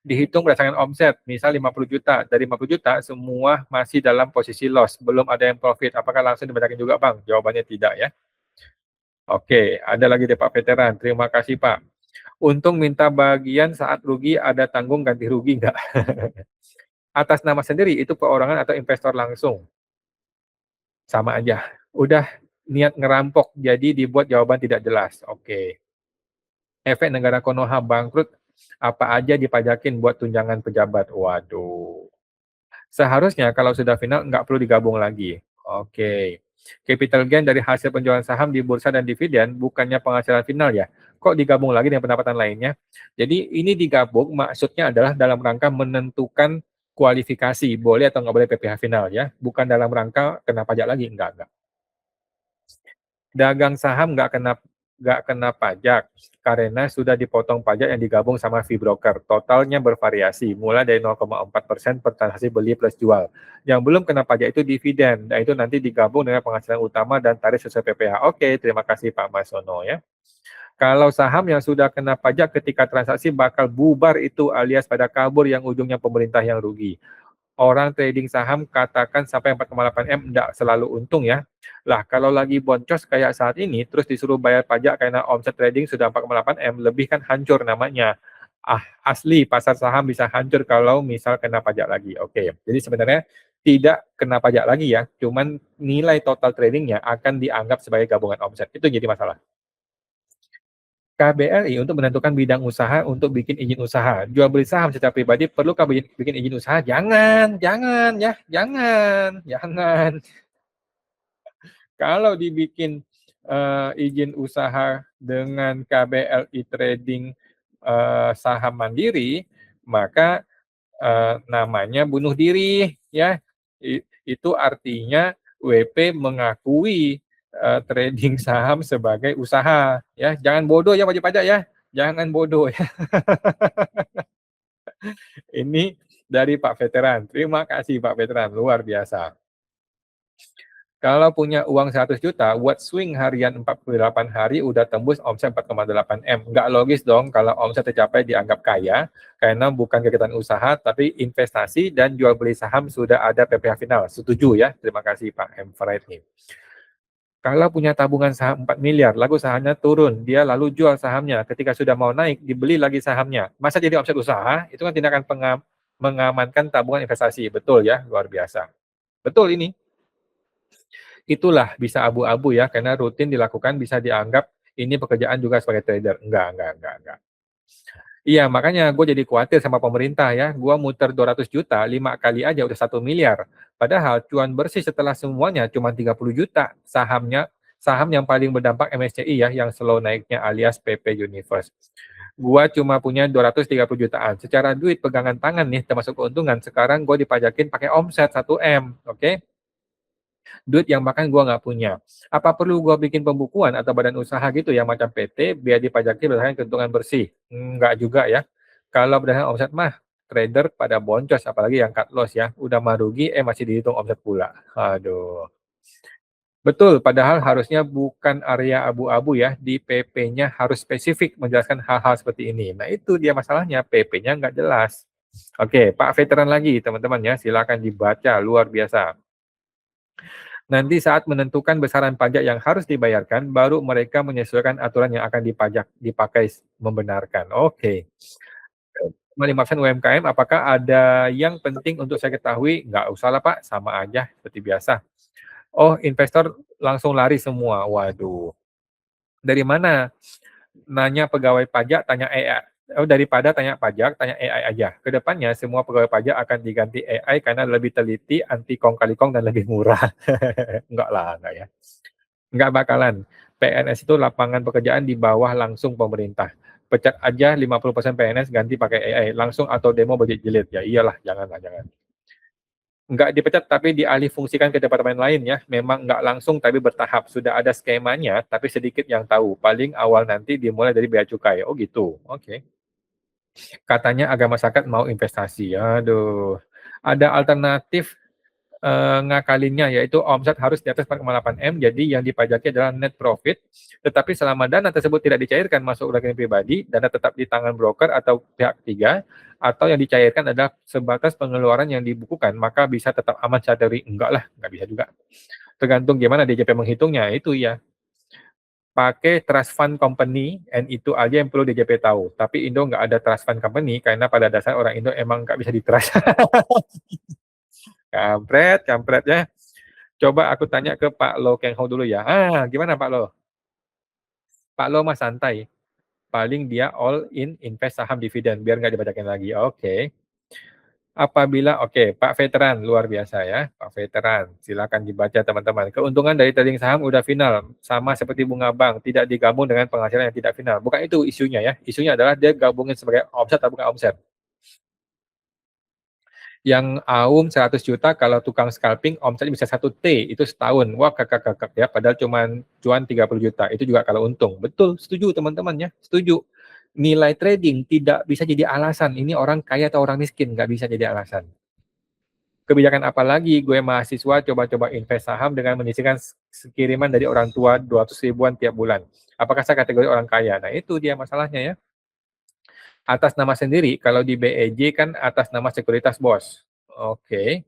Dihitung berdasarkan omset, misal 50 juta. Dari 50 juta, semua masih dalam posisi loss, belum ada yang profit. Apakah langsung dibacakan juga, Bang? Jawabannya tidak ya. Oke, ada lagi deh Pak Veteran. Terima kasih, Pak. Untung minta bagian saat rugi, ada tanggung ganti rugi enggak? Atas nama sendiri, itu perorangan atau investor langsung? Sama aja. Udah niat ngerampok, jadi dibuat jawaban tidak jelas. Oke. Efek negara Konoha bangkrut, apa aja dipajakin buat tunjangan pejabat? Waduh. Seharusnya kalau sudah final nggak perlu digabung lagi. Oke. Capital gain dari hasil penjualan saham di bursa dan dividen bukannya penghasilan final ya? Kok digabung lagi dengan pendapatan lainnya? Jadi ini digabung maksudnya adalah dalam rangka menentukan kualifikasi, boleh atau nggak boleh PPh final ya, bukan dalam rangka kena pajak lagi, enggak. Dagang saham nggak kena pajak, karena sudah dipotong pajak yang digabung sama fee broker. Totalnya bervariasi, mulai dari 0,4% per transaksi beli plus jual. Yang belum kena pajak itu dividen, dan itu nanti digabung dengan penghasilan utama dan tarif sesuai PPh. Oke, terima kasih Pak Masono ya. Kalau saham yang sudah kena pajak ketika transaksi bakal bubar itu alias pada kabur yang ujungnya pemerintah yang rugi. Orang trading saham katakan sampai 4,8 M enggak selalu untung ya. Lah kalau lagi boncos kayak saat ini terus disuruh bayar pajak karena omset trading sudah 4,8 M lebih kan hancur namanya. Asli pasar saham bisa hancur kalau misal kena pajak lagi. Oke, jadi sebenarnya tidak kena pajak lagi ya, cuman nilai total tradingnya akan dianggap sebagai gabungan omset. Itu jadi masalah. KBRI untuk menentukan bidang usaha untuk bikin izin usaha. Jual beli saham secara pribadi perlukah bikin izin usaha? Jangan, jangan ya, jangan, jangan. Kalau dibikin izin usaha dengan KBRI Trading saham mandiri, maka namanya bunuh diri ya. Itu artinya WP mengakui trading saham sebagai usaha ya. Jangan bodoh ya wajib pajak ya. Jangan bodoh ya. Ini dari Pak Veteran. Terima kasih Pak Veteran, luar biasa. Kalau punya uang 100 juta, buat swing harian 48 hari udah tembus omset 4,8 M. Nggak logis dong kalau omset tercapai dianggap kaya, karena bukan kegiatan usaha, tapi investasi dan jual beli saham sudah ada PPh final. Setuju ya? Terima kasih Pak M. Friday. Kalau punya tabungan saham 4 miliar, lalu sahamnya turun, dia lalu jual sahamnya. Ketika sudah mau naik, dibeli lagi sahamnya. Masa jadi omset usaha? Itu kan tindakan mengamankan tabungan investasi. Betul ya? Luar biasa. Betul ini. Itulah bisa abu-abu ya, karena rutin dilakukan bisa dianggap ini pekerjaan juga sebagai trader. Enggak. Iya, makanya gue jadi khawatir sama pemerintah ya. Gue muter 200 juta, 5 kali aja udah 1 miliar. Padahal cuan bersih setelah semuanya cuma 30 juta. Saham yang paling berdampak MSCI ya, yang slow naiknya alias PP Universe. Gua cuma punya 230 jutaan. Secara duit pegangan tangan nih, termasuk keuntungan, sekarang gue dipajakin pakai omset 1 M, oke? Duit yang makan gua nggak punya. Apa perlu gua bikin pembukuan atau badan usaha gitu ya macam PT biar dipajaki berdasarkan keuntungan bersih? Nggak juga ya. Kalau berdasarkan omset mah trader pada boncos apalagi yang cut loss ya. Udah mah rugi masih dihitung omset pula. Aduh. Betul, padahal harusnya bukan area abu-abu ya. Di PP-nya harus spesifik menjelaskan hal-hal seperti ini. Nah, itu dia masalahnya, PP-nya nggak jelas. Oke, Pak Veteran lagi, teman-teman ya, silakan dibaca, luar biasa. Nanti saat menentukan besaran pajak yang harus dibayarkan, baru mereka menyesuaikan aturan yang akan dipakai membenarkan. Oke. 5% UMKM, apakah ada yang penting untuk saya ketahui? Nggak usah lah Pak, sama aja seperti biasa. Oh, investor langsung lari semua. Waduh. Dari mana? Nanya pegawai pajak, tanya AI. Oh, daripada tanya pajak, tanya AI aja. Kedepannya semua pegawai pajak akan diganti AI karena lebih teliti, anti kong kali kong, dan lebih murah. Enggak lah, enggak ya. Enggak bakalan. PNS itu lapangan pekerjaan di bawah langsung pemerintah. Pecat aja 50% PNS ganti pakai AI. Langsung atau demo berjilid. Ya iyalah, janganlah, jangan. Enggak dipecat tapi dialih fungsikan ke departemen lain ya. Memang enggak langsung tapi bertahap. Sudah ada skemanya tapi sedikit yang tahu. Paling awal nanti dimulai dari bea cukai. Oh gitu. Oke. Katanya agar masyarakat mau investasi. Aduh. Ada alternatif ngakalinnya, yaitu omset harus di atas 4,8 M, jadi yang dipajaki adalah net profit, tetapi selama dana tersebut tidak dicairkan masuk rekening pribadi, dana tetap di tangan broker atau pihak ketiga, atau yang dicairkan adalah sebatas pengeluaran yang dibukukan, maka bisa tetap aman secara teori. Enggak lah, nggak bisa juga. Tergantung gimana DJP menghitungnya, itu ya. Pakai trust fund company, and itu aja yang perlu DJP tahu. Tapi Indo nggak ada trust fund company, karena pada dasar orang Indo emang nggak bisa di-trust. Kampret, kampret ya. Coba aku tanya ke Pak Lo Keng Ho dulu ya. Gimana Pak Lo? Pak Lo mah santai. Paling dia all in invest saham dividen biar nggak dibacakin lagi. Oke. Apabila oke, Pak Veteran, luar biasa ya, Pak Veteran. Silakan dibaca teman-teman. Keuntungan dari trading saham udah final, sama seperti bunga bank, tidak digabung dengan penghasilan yang tidak final. Bukan itu isunya ya, isunya adalah dia gabungin sebagai omset atau bukan omset. Yang AUM 100 juta kalau tukang scalping omsetnya bisa 1 T, itu setahun. Wah, kakak kakak ya, padahal cuman cuan 30 juta, itu juga kalau untung. Betul, setuju teman-teman ya, setuju. Nilai trading tidak bisa jadi alasan, ini orang kaya atau orang miskin, nggak bisa jadi alasan. Kebijakan apa lagi gue mahasiswa coba-coba invest saham dengan menyisihkan kiriman dari orang tua 200 ribuan tiap bulan. Apakah saya kategori orang kaya? Nah, itu dia masalahnya ya. Atas nama sendiri, kalau di BEJ kan atas nama sekuritas bos. Oke.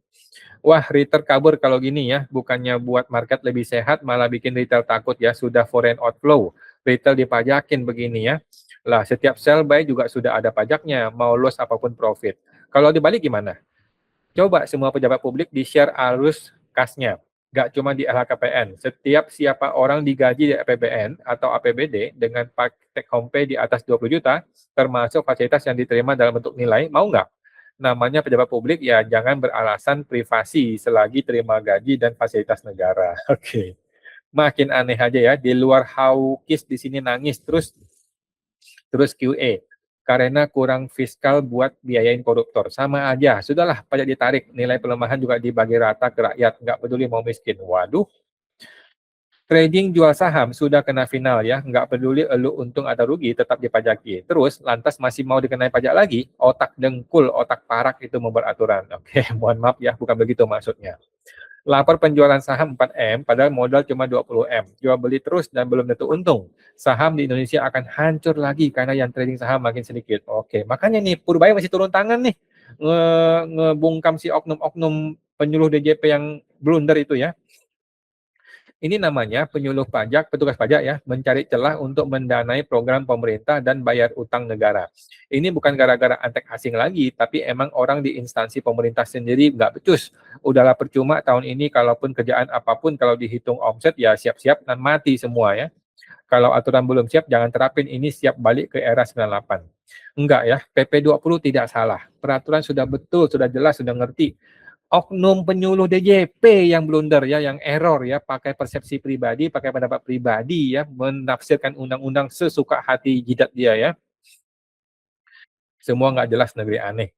Wah, retail kabur kalau gini ya, bukannya buat market lebih sehat, malah bikin retail takut ya, sudah foreign outflow. Retail dipajakin begini ya. Lah, setiap sell buy juga sudah ada pajaknya, mau loss apapun profit. Kalau dibalik gimana? Coba semua pejabat publik di-share arus kasnya, nggak cuma di LHKPN. Setiap siapa orang digaji di APBN atau APBD dengan take home pay di atas 20 juta, termasuk fasilitas yang diterima dalam bentuk nilai, mau nggak? Namanya pejabat publik ya jangan beralasan privasi selagi terima gaji dan fasilitas negara. Oke. Makin aneh aja ya, di luar hawkish di sini nangis terus QA karena kurang fiskal buat biayain koruptor. Sama aja, sudahlah pajak ditarik, nilai pelemahan juga dibagi rata ke rakyat, nggak peduli mau miskin. Waduh, trading jual saham sudah kena final ya, nggak peduli elu untung atau rugi, tetap dipajaki. Terus, lantas masih mau dikenai pajak lagi? Otak dengkul, otak parak itu membuat aturan. Oke, mohon maaf ya, bukan begitu maksudnya. Lapor penjualan saham 4M, padahal modal cuma 20M. Jual beli terus dan belum tentu untung. Saham di Indonesia akan hancur lagi karena yang trading saham makin sedikit. Oke, makanya nih Purbaya masih turun tangan nih. Ngebungkam si oknum-oknum penyuluh DJP yang blunder itu ya. Ini namanya penyuluh pajak, petugas pajak ya, mencari celah untuk mendanai program pemerintah dan bayar utang negara. Ini bukan gara-gara antek asing lagi, tapi emang orang di instansi pemerintah sendiri nggak becus. Udahlah percuma tahun ini, kalaupun kerjaan apapun, kalau dihitung omset ya siap-siap dan mati semua ya. Kalau aturan belum siap, jangan terapin ini siap balik ke era 98. Enggak ya, PP 20 tidak salah. Peraturan sudah betul, sudah jelas, sudah ngerti. Oknum penyuluh DJP yang blunder ya, yang error ya, pakai persepsi pribadi, pakai pendapat pribadi ya, menafsirkan undang-undang sesuka hati jidat dia ya. Semua nggak jelas, negeri aneh.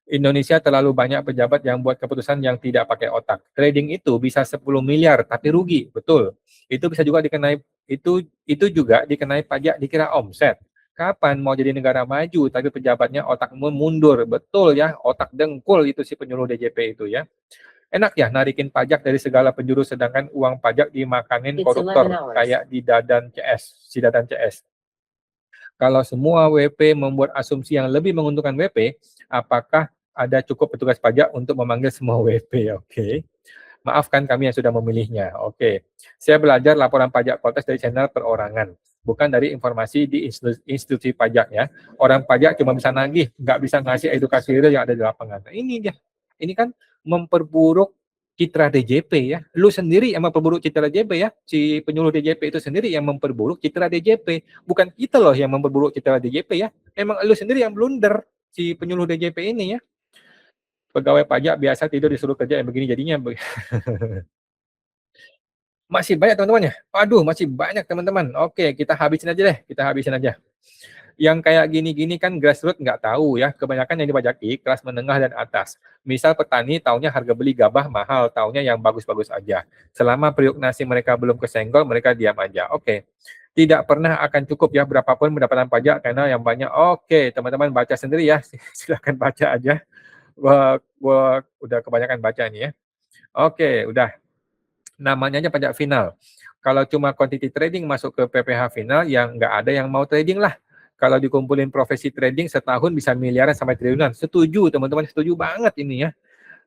Indonesia terlalu banyak pejabat yang buat keputusan yang tidak pakai otak. Trading itu bisa 10 miliar tapi rugi, betul. Itu bisa juga dikenai itu juga dikenai pajak dikira omset. Kapan mau jadi negara maju tapi pejabatnya otak mundur, betul ya, otak dengkul itu si penyuluh DJP itu ya. Enak ya narikin pajak dari segala penjuru sedangkan uang pajak dimakanin koruptor kayak di Dadan CS, si Dadan CS. Kalau semua WP membuat asumsi yang lebih menguntungkan WP, apakah ada cukup petugas pajak untuk memanggil semua WP? Oke. Maafkan kami yang sudah memilihnya. Oke. Saya belajar laporan pajak kontes dari channel perorangan, bukan dari informasi di institusi pajak ya. Orang pajak cuma bisa nagih, nggak bisa ngasih edukasi real yang ada di lapangan. Nah, ini dia. Ini kan memperburuk citra DJP ya. Lu sendiri yang memperburuk citra DJP ya. Si penyuluh DJP itu sendiri yang memperburuk citra DJP. Bukan kita loh yang memperburuk citra DJP ya. Emang lu sendiri yang blunder si penyuluh DJP ini ya. Pegawai pajak biasa tidur disuruh kerja yang begini jadinya. Masih banyak teman-teman ya? Waduh, masih banyak teman-teman. Oke, kita habisin aja deh. Kita habisin aja. Yang kayak gini-gini kan grassroots nggak tahu ya. Kebanyakan yang dipajaki kelas menengah dan atas. Misal petani taunya harga beli gabah mahal, taunya yang bagus-bagus aja. Selama periuk nasi mereka belum kesenggol, mereka diam aja. Oke. Tidak pernah akan cukup ya berapapun pendapatan pajak karena yang banyak. Oke, teman-teman baca sendiri ya. Silakan baca aja. Gua udah kebanyakan baca ini ya. Oke, udah. Namanya aja pajak final. Kalau cuma quantity trading masuk ke PPh final, yang nggak ada yang mau trading lah. Kalau dikumpulin profesi trading setahun bisa miliaran sampai triliunan. Setuju teman-teman, setuju banget ini ya.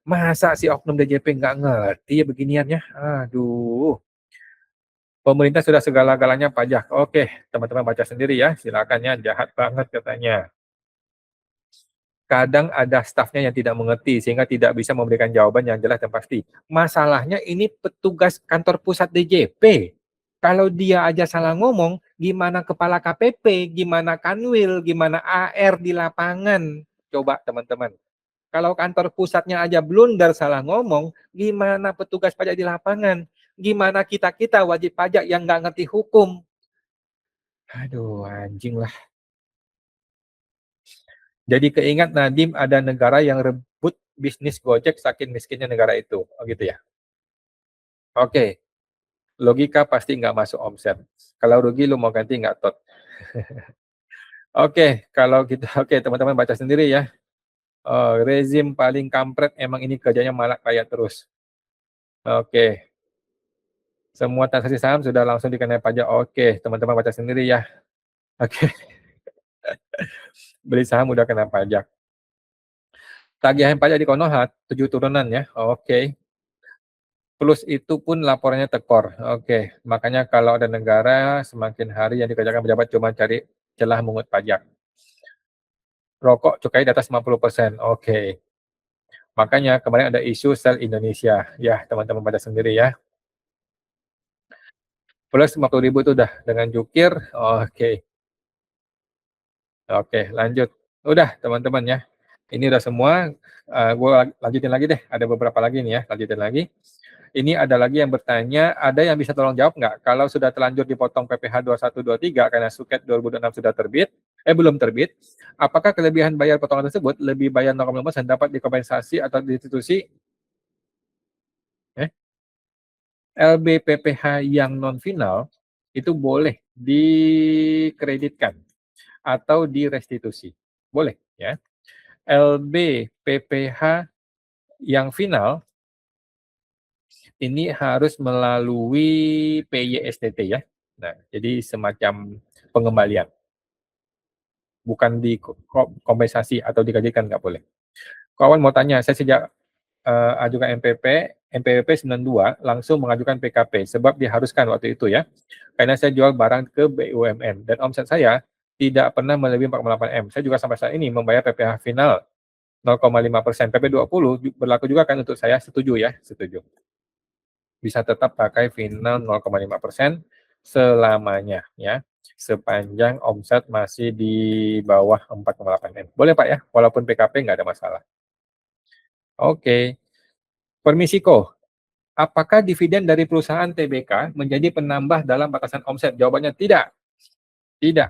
Masa si oknum DJP nggak ngerti ya beginian ya? Aduh. Pemerintah sudah segala-galanya pajak. Oke, teman-teman baca sendiri ya. Silakan ya, jahat banget katanya. Kadang ada stafnya yang tidak mengerti sehingga tidak bisa memberikan jawaban yang jelas dan pasti. Masalahnya ini petugas kantor pusat DJP. Kalau dia aja salah ngomong, gimana kepala KPP, gimana Kanwil, gimana AR di lapangan? Coba teman-teman. Kalau kantor pusatnya aja blunder salah ngomong, gimana petugas pajak di lapangan? Gimana kita-kita wajib pajak yang nggak ngerti hukum? Aduh, anjing lah. Jadi keingat Nadim ada negara yang rebut bisnis Gojek saking miskinnya negara itu. Oh gitu ya. Oke, logika pasti nggak masuk omset. Kalau rugi lu mau ganti nggak tot? Oke, kalau gitu, oke teman-teman baca sendiri ya. Rezim paling kampret emang ini kerjanya malah kaya terus. Oke, semua transaksi saham sudah langsung dikenai pajak. Oke, teman-teman baca sendiri ya. Oke, beli saham udah kena pajak. Tagihan pajak di Konoha 7 turunan ya. Oke. Plus itu pun laporannya tekor. Oke, makanya kalau ada negara semakin hari yang dikerjakan pejabat cuma cari celah mengut pajak. Rokok cukai di atas 50%. Oke. Makanya kemarin ada isu sel Indonesia. Ya, teman-teman baca sendiri ya. Plus 50.000 itu udah dengan jukir. Oke. Oke, lanjut. Udah, teman-teman ya. Ini udah semua. Gue lanjutin lagi deh. Ada beberapa lagi nih ya. Lanjutin lagi. Ini ada lagi yang bertanya, ada yang bisa tolong jawab nggak? Kalau sudah terlanjur dipotong PPh 2123 karena Suket 2006 sudah terbit, belum terbit, apakah kelebihan bayar potongan tersebut lebih bayar 0,5% dapat dikompensasi atau distitusi LBPPh yang non final itu boleh dikreditkan atau direstitusi. Boleh ya. LBPPh yang final ini harus melalui PYSTT ya. Nah, jadi semacam pengembalian, bukan di kompensasi atau dikajikan nggak boleh. Kawan mau tanya, saya sejak ajukan MPWP 92 langsung mengajukan PKP sebab diharuskan waktu itu ya. Karena saya jual barang ke BUMN dan omset saya tidak pernah melebihi 4,8 M. Saya juga sampai saat ini membayar PPh final 0,5%. PP 20 berlaku juga kan untuk saya, setuju ya, setuju. Bisa tetap pakai final 0,5% selamanya ya, sepanjang omset masih di bawah 4,8 M. Boleh Pak ya, walaupun PKP nggak ada masalah. Oke, permisi Ko, apakah dividen dari perusahaan TBK menjadi penambah dalam batasan omset? Jawabannya tidak. Tidak.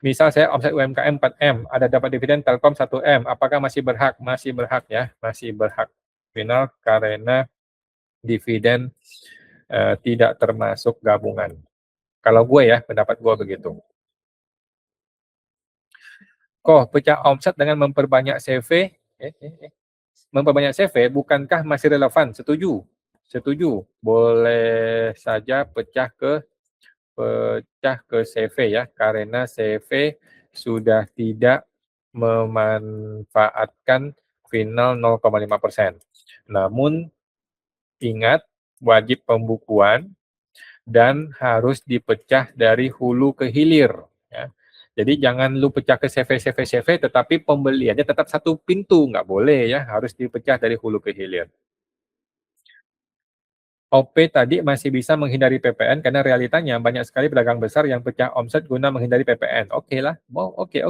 Misal saya omset UMKM 4M, ada dapat dividen Telkom 1M, apakah masih berhak? Masih berhak ya, masih berhak. Final karena dividen tidak termasuk gabungan. Kalau gue ya, pendapat gue begitu. Kok pecah omset dengan memperbanyak CV? Memperbanyak CV, bukankah masih relevan? Setuju. Setuju. Boleh saja pecah ke CV ya, karena CV sudah tidak memanfaatkan final 0,5%. Namun ingat, wajib pembukuan dan harus dipecah dari hulu ke hilir. Ya. Jadi jangan lu pecah ke CV, tetapi pembeliannya tetap satu pintu, nggak boleh ya, harus dipecah dari hulu ke hilir. OP tadi masih bisa menghindari PPN karena realitanya banyak sekali pedagang besar yang pecah omset guna menghindari PPN. Oke lah, oke,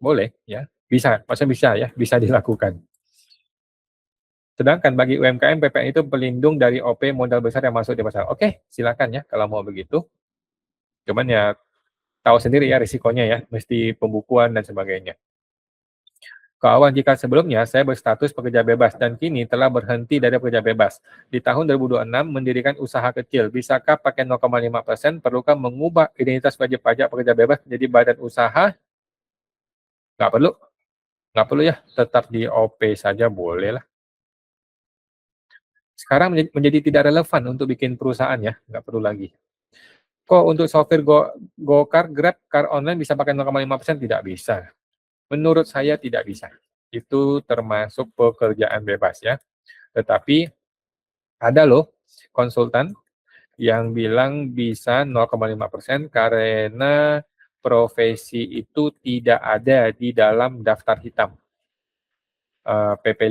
boleh ya, bisa, maksudnya bisa ya, bisa dilakukan. Sedangkan bagi UMKM PPN itu pelindung dari OP modal besar yang masuk di pasar. Oke, silakan ya kalau mau begitu. Cuman ya tahu sendiri ya risikonya ya, mesti pembukuan dan sebagainya. Kawan, jika sebelumnya saya berstatus pekerja bebas dan kini telah berhenti dari pekerja bebas. Di tahun 2026 mendirikan usaha kecil. Bisakah pakai 0,5%? Perlukah mengubah identitas wajib pajak pekerja bebas menjadi badan usaha? Nggak perlu. Nggak perlu ya. Tetap di OP saja boleh lah. Sekarang menjadi tidak relevan untuk bikin perusahaan ya. Nggak perlu lagi. Kok untuk sopir Gokar, Grab, car online bisa pakai 0,5%? Tidak bisa. Menurut saya tidak bisa. Itu termasuk pekerjaan bebas ya. Tetapi ada loh konsultan yang bilang bisa 0,5% karena profesi itu tidak ada di dalam daftar hitam PP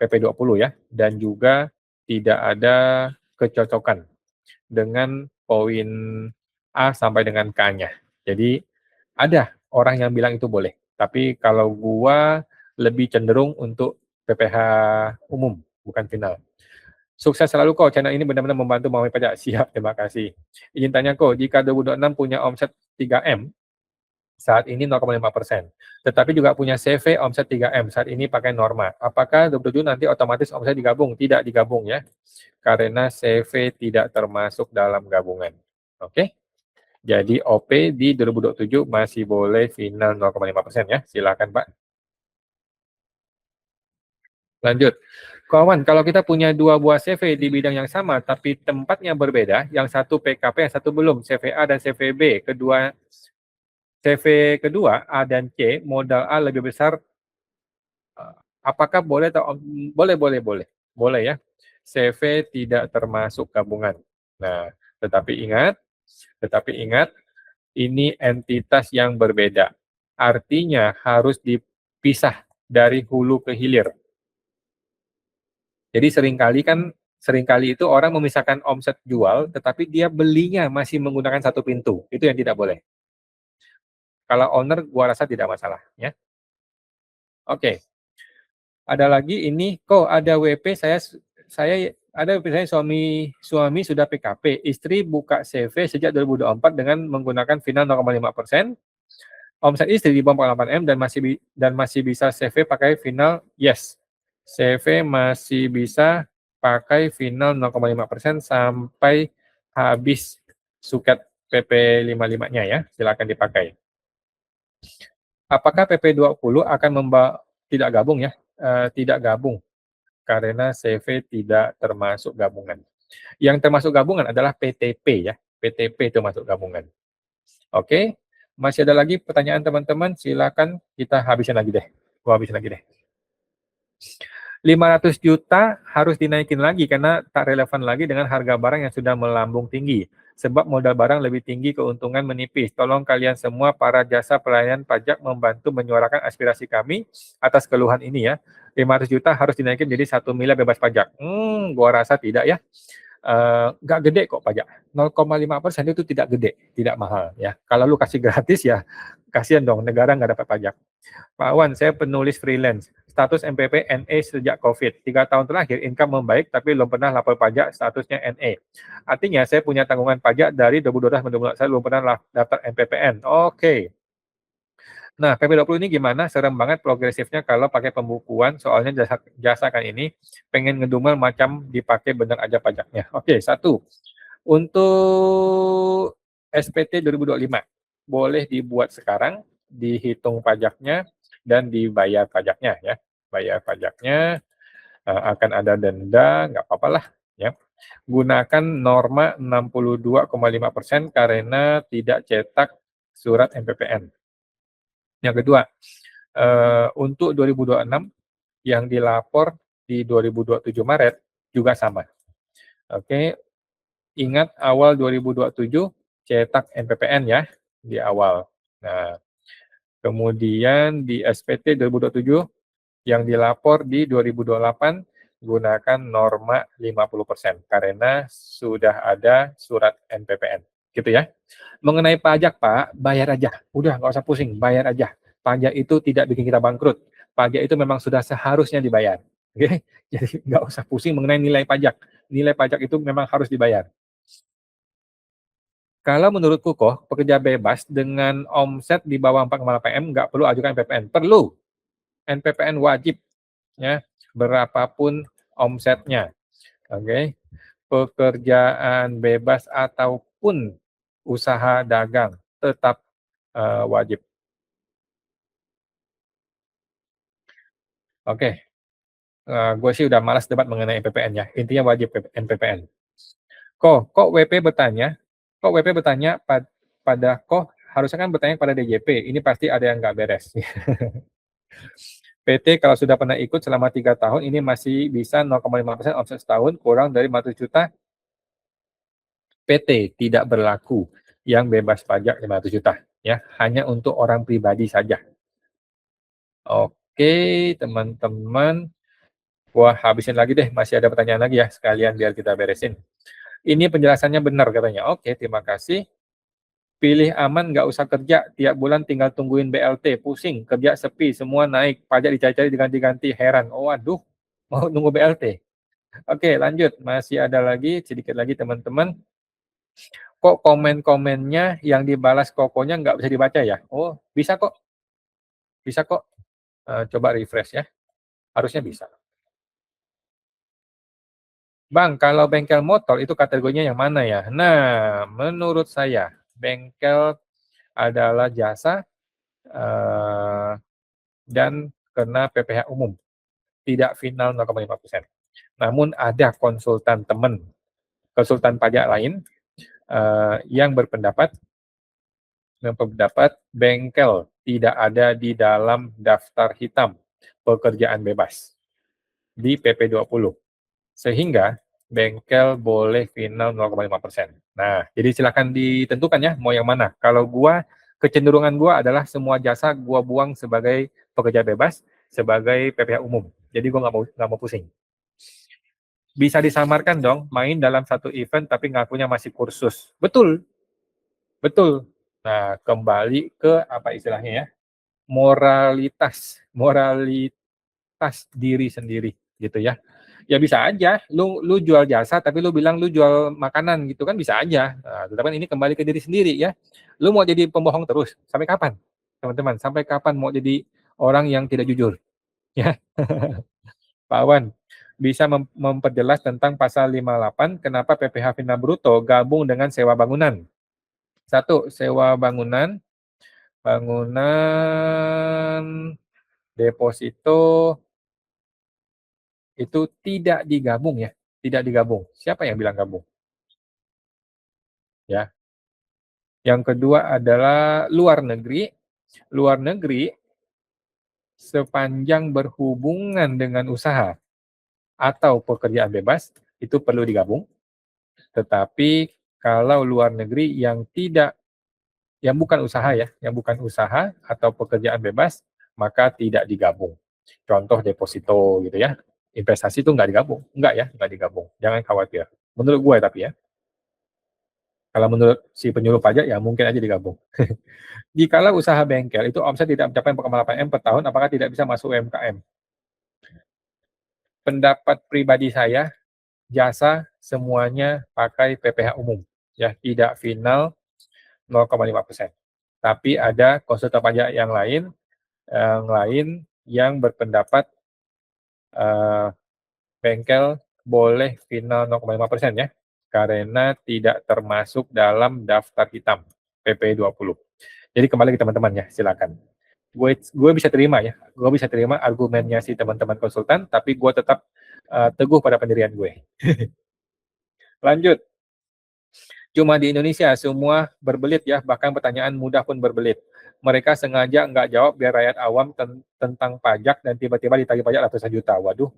20 ya, dan juga tidak ada kecocokan dengan poin A sampai dengan K-nya. Jadi ada orang yang bilang itu boleh. Tapi kalau gua lebih cenderung untuk PPh umum, bukan final. Sukses selalu kok, channel ini benar-benar membantu mengambil pajak. Siap, terima kasih. Izin tanya kok, jika 2026 punya omset 3M, saat ini 0,5%, tetapi juga punya CV omset 3M, saat ini pakai norma. Apakah 2027 nanti otomatis omset digabung? Tidak digabung ya, karena CV tidak termasuk dalam gabungan. Oke? Jadi OP di 2027 masih boleh final 0,5% ya. Silakan Pak. Lanjut. Kawan, kalau kita punya dua buah CV di bidang yang sama, tapi tempatnya berbeda, yang satu PKP, yang satu belum, CV A dan CV B, CV kedua A dan C, modal A lebih besar, apakah boleh atau boleh, boleh, boleh. Boleh ya. CV tidak termasuk gabungan. Nah, tetapi ingat, ini entitas yang berbeda. Artinya harus dipisah dari hulu ke hilir. Jadi seringkali itu orang memisahkan omset jual, tetapi dia belinya masih menggunakan satu pintu. Itu yang tidak boleh. Kalau owner, gua rasa tidak masalah. Ya. Oke. Ada lagi ini, kok ada WP ada WP saya suami sudah PKP, istri buka CV sejak 2024 dengan menggunakan final 0,5%. Omset istri di bawah 48M dan masih bisa CV pakai final yes. CV masih bisa pakai final 0,5% sampai habis suket PP 55-nya ya, silakan dipakai. Apakah PP 20 akan tidak gabung ya? Tidak gabung karena CV tidak termasuk gabungan. Yang termasuk gabungan adalah PTP ya. PTP itu masuk gabungan. Oke, masih ada lagi pertanyaan teman-teman? Silakan kita habisin lagi deh. Gua habisin lagi deh. 500 juta harus dinaikin lagi karena tak relevan lagi dengan harga barang yang sudah melambung tinggi. Sebab modal barang lebih tinggi, keuntungan menipis. Tolong kalian semua para jasa pelayanan pajak membantu menyuarakan aspirasi kami atas keluhan ini ya. 500 juta harus dinaikin jadi 1 miliar bebas pajak. Gua rasa tidak ya. Nggak gede kok pajak. 0,5% itu tidak gede, tidak mahal ya. Kalau lu kasih gratis ya, kasihan dong, negara nggak dapat pajak. Pak Wan, saya penulis freelance. Status MPP NE sejak COVID. 3 tahun terakhir income membaik tapi belum pernah lapor pajak, statusnya NE. Artinya saya punya tanggungan pajak dari 2012 2012. Saya belum pernah daftar MPPN. Oke. Nah, PP20 ini gimana? Serem banget progresifnya kalau pakai pembukuan. Soalnya jasa kan ini pengen ngedumel macam dipakai bener aja pajaknya. Oke, satu. Untuk SPT 2025 boleh dibuat sekarang, dihitung pajaknya dan dibayar pajaknya ya. Bayar pajaknya, akan ada denda, nggak apa-apa lah ya. Gunakan norma 62,5% karena tidak cetak surat MPPN. Yang kedua, untuk 2026 yang dilapor di 2027 Maret juga sama. Oke, ingat awal 2027 cetak MPPN ya di awal. Nah, kemudian di SPT 2027 yang dilapor di 2028 gunakan norma 50% karena sudah ada surat MPPN. Gitu ya. Mengenai pajak, Pak, bayar aja. Udah, nggak usah pusing, bayar aja. Pajak itu tidak bikin kita bangkrut. Pajak itu memang sudah seharusnya dibayar. Oke? Jadi nggak usah pusing mengenai nilai pajak. Nilai pajak itu memang harus dibayar. Kalau menurutku kok, pekerja bebas dengan omset di bawah 4,8 M nggak perlu ajukan NPPN. Perlu. NPPN wajib. Ya, berapapun omsetnya. Oke? Pekerjaan bebas ataupun usaha dagang tetap wajib. Oke, gue sih udah malas debat mengenai MPPN ya. Intinya wajib MPPN. Kok WP bertanya pada harusnya kan bertanya pada DJP. Ini pasti ada yang nggak beres. PT kalau sudah pernah ikut selama 3 tahun ini masih bisa 0,5% omset setahun kurang dari 500 juta. PT tidak berlaku yang bebas pajak 500 juta ya, hanya untuk orang pribadi saja. Oke, teman-teman. Wah, habisin lagi deh, masih ada pertanyaan lagi ya, sekalian biar kita beresin. Ini penjelasannya benar katanya. Oke, terima kasih. Pilih aman, nggak usah kerja, tiap bulan tinggal tungguin BLT, pusing, kerja sepi, semua naik, pajak dicari-cari diganti-ganti, heran. Oh, aduh, mau nunggu BLT. Oke, lanjut. Masih ada lagi, sedikit lagi teman-teman. Kok komen-komennya yang dibalas kokonya nggak bisa dibaca ya? Oh, bisa kok, bisa kok. Coba refresh ya, harusnya bisa. Bang, kalau bengkel motor itu kategorinya yang mana ya? Nah, menurut saya, bengkel adalah jasa dan kena PPh umum, tidak final 0,5%. Namun ada konsultan pajak lain yang berpendapat bengkel tidak ada di dalam daftar hitam pekerjaan bebas di PP 20. Sehingga bengkel boleh final 0,5%. Nah, jadi silakan ditentukan ya mau yang mana. Kalau gua, kecenderungan gua adalah semua jasa gua buang sebagai pekerja bebas, sebagai PPh umum. Jadi gua nggak mau pusing. Bisa disamarkan dong, main dalam satu event tapi ngakunya masih kursus. Betul, betul. Nah, kembali ke apa istilahnya ya? Moralitas diri sendiri gitu ya. Ya bisa aja, lu jual jasa tapi lu bilang lu jual makanan gitu kan bisa aja. Nah, tetapi kan ini kembali ke diri sendiri ya. Lu mau jadi pembohong terus sampai kapan? Teman-teman, sampai kapan mau jadi orang yang tidak jujur? Ya, Pak Wan bisa memperjelas tentang pasal 58 kenapa PPh final bruto gabung dengan sewa bangunan. Satu, sewa bangunan, deposito itu tidak digabung ya, tidak digabung. Siapa yang bilang gabung? Ya. Yang kedua adalah luar negeri. Luar negeri sepanjang berhubungan dengan usaha atau pekerjaan bebas itu perlu digabung. Tetapi kalau luar negeri yang tidak, yang bukan usaha ya, yang bukan usaha atau pekerjaan bebas, maka tidak digabung. Contoh deposito gitu ya, investasi itu nggak digabung, nggak ya, nggak digabung. Jangan khawatir. Menurut gue tapi ya, kalau menurut si penyuluh pajak ya mungkin aja digabung. Jikalau usaha bengkel itu omset tidak mencapai 4,8 M per tahun, apakah tidak bisa masuk UMKM? Pendapat pribadi saya, jasa semuanya pakai PPh umum, ya tidak final 0,5%. Tapi ada konsultan pajak yang berpendapat bengkel boleh final 0,5% ya, karena tidak termasuk dalam daftar hitam PP 20. Jadi kembali ke teman-teman ya, silakan. Gue bisa terima ya, gue bisa terima argumennya si teman-teman konsultan, tapi gue tetap teguh pada pendirian gue. Lanjut. Cuma di Indonesia semua berbelit ya, bahkan pertanyaan mudah pun berbelit. Mereka sengaja nggak jawab biar rakyat awam tentang pajak dan tiba-tiba ditagih pajak ratusan juta. Waduh,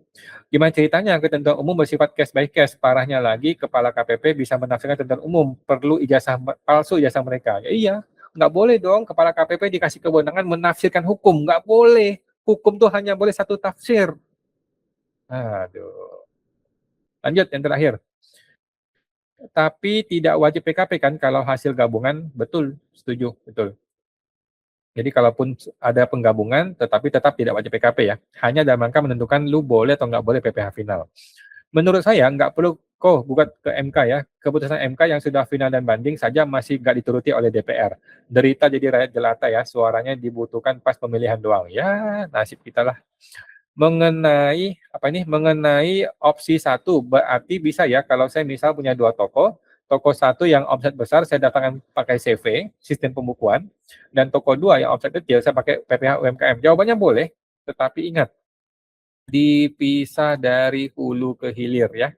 gimana ceritanya ketentuan umum bersifat cash by cash? Parahnya lagi, kepala KPP bisa menafsirkan ketentuan umum, perlu ijazah palsu ijazah mereka. Ya iya, nggak boleh dong kepala KPP dikasih kewenangan menafsirkan hukum, nggak boleh. Hukum tuh hanya boleh satu tafsir. Aduh. Lanjut yang terakhir. Tapi tidak wajib PKP kan kalau hasil gabungan? Betul, setuju, betul. Jadi kalaupun ada penggabungan, tetapi tetap tidak wajib PKP ya. Hanya dalam rangka menentukan lu boleh atau nggak boleh PPh final. Menurut saya nggak perlu kok gugat ke MK ya. Keputusan MK yang sudah final dan banding saja masih nggak dituruti oleh DPR. Derita jadi rakyat jelata ya, suaranya dibutuhkan pas pemilihan doang. Ya, nasib kita lah. Mengenai opsi satu, berarti bisa ya kalau saya misal punya 2 toko satu yang omset besar saya datangkan pakai CV, sistem pembukuan, dan toko 2 yang omset kecil saya pakai PPh UMKM. Jawabannya boleh, tetapi ingat, dipisah dari hulu ke hilir ya.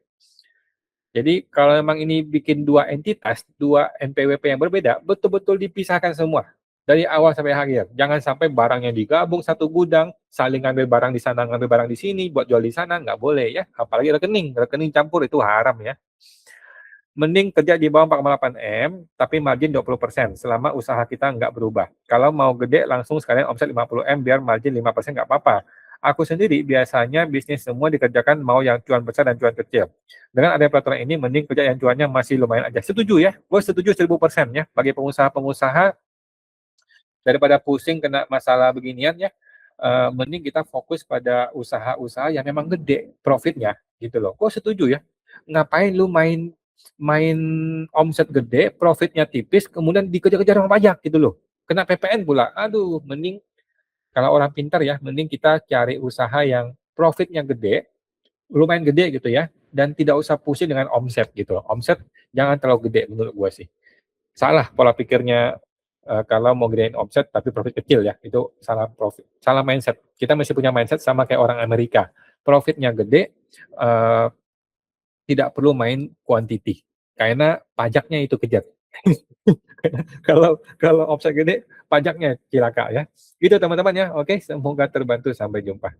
Jadi kalau memang ini bikin 2 entitas, 2 NPWP yang berbeda, betul-betul dipisahkan semua dari awal sampai akhir. Jangan sampai barangnya digabung satu gudang, saling ngambil barang di sana, ngambil barang di sini, buat jual di sana, nggak boleh ya. Apalagi rekening campur itu haram ya. Mending kerja di bawah 4,8 M, tapi margin 20% selama usaha kita nggak berubah. Kalau mau gede langsung sekalian omset 50 M biar margin 5% nggak apa-apa. Aku sendiri biasanya bisnis semua dikerjakan mau yang cuan besar dan cuan kecil. Dengan adanya peraturan ini mending kerja yang cuannya masih lumayan aja. Setuju ya, gue setuju 1000% ya. Bagi pengusaha-pengusaha daripada pusing kena masalah beginian ya, mending kita fokus pada usaha-usaha yang memang gede profitnya gitu loh. Gue setuju ya. Ngapain lu main main omset gede, profitnya tipis, kemudian dikejar-kejar sama pajak gitu loh. Kena PPN pula. Aduh, mending kalau orang pintar ya, mending kita cari usaha yang profitnya gede, lumayan gede gitu ya, dan tidak usah pusing dengan omset gitu. Omset jangan terlalu gede menurut gue sih. Salah pola pikirnya, kalau mau gedein omset tapi profit kecil ya, itu salah mindset. Kita mesti punya mindset sama kayak orang Amerika. Profitnya gede, tidak perlu main quantity, karena pajaknya itu kejar. Kalau kalau omset gede, pajaknya cilaka ya. Gitu teman-teman ya. Oke, semoga terbantu. Sampai jumpa.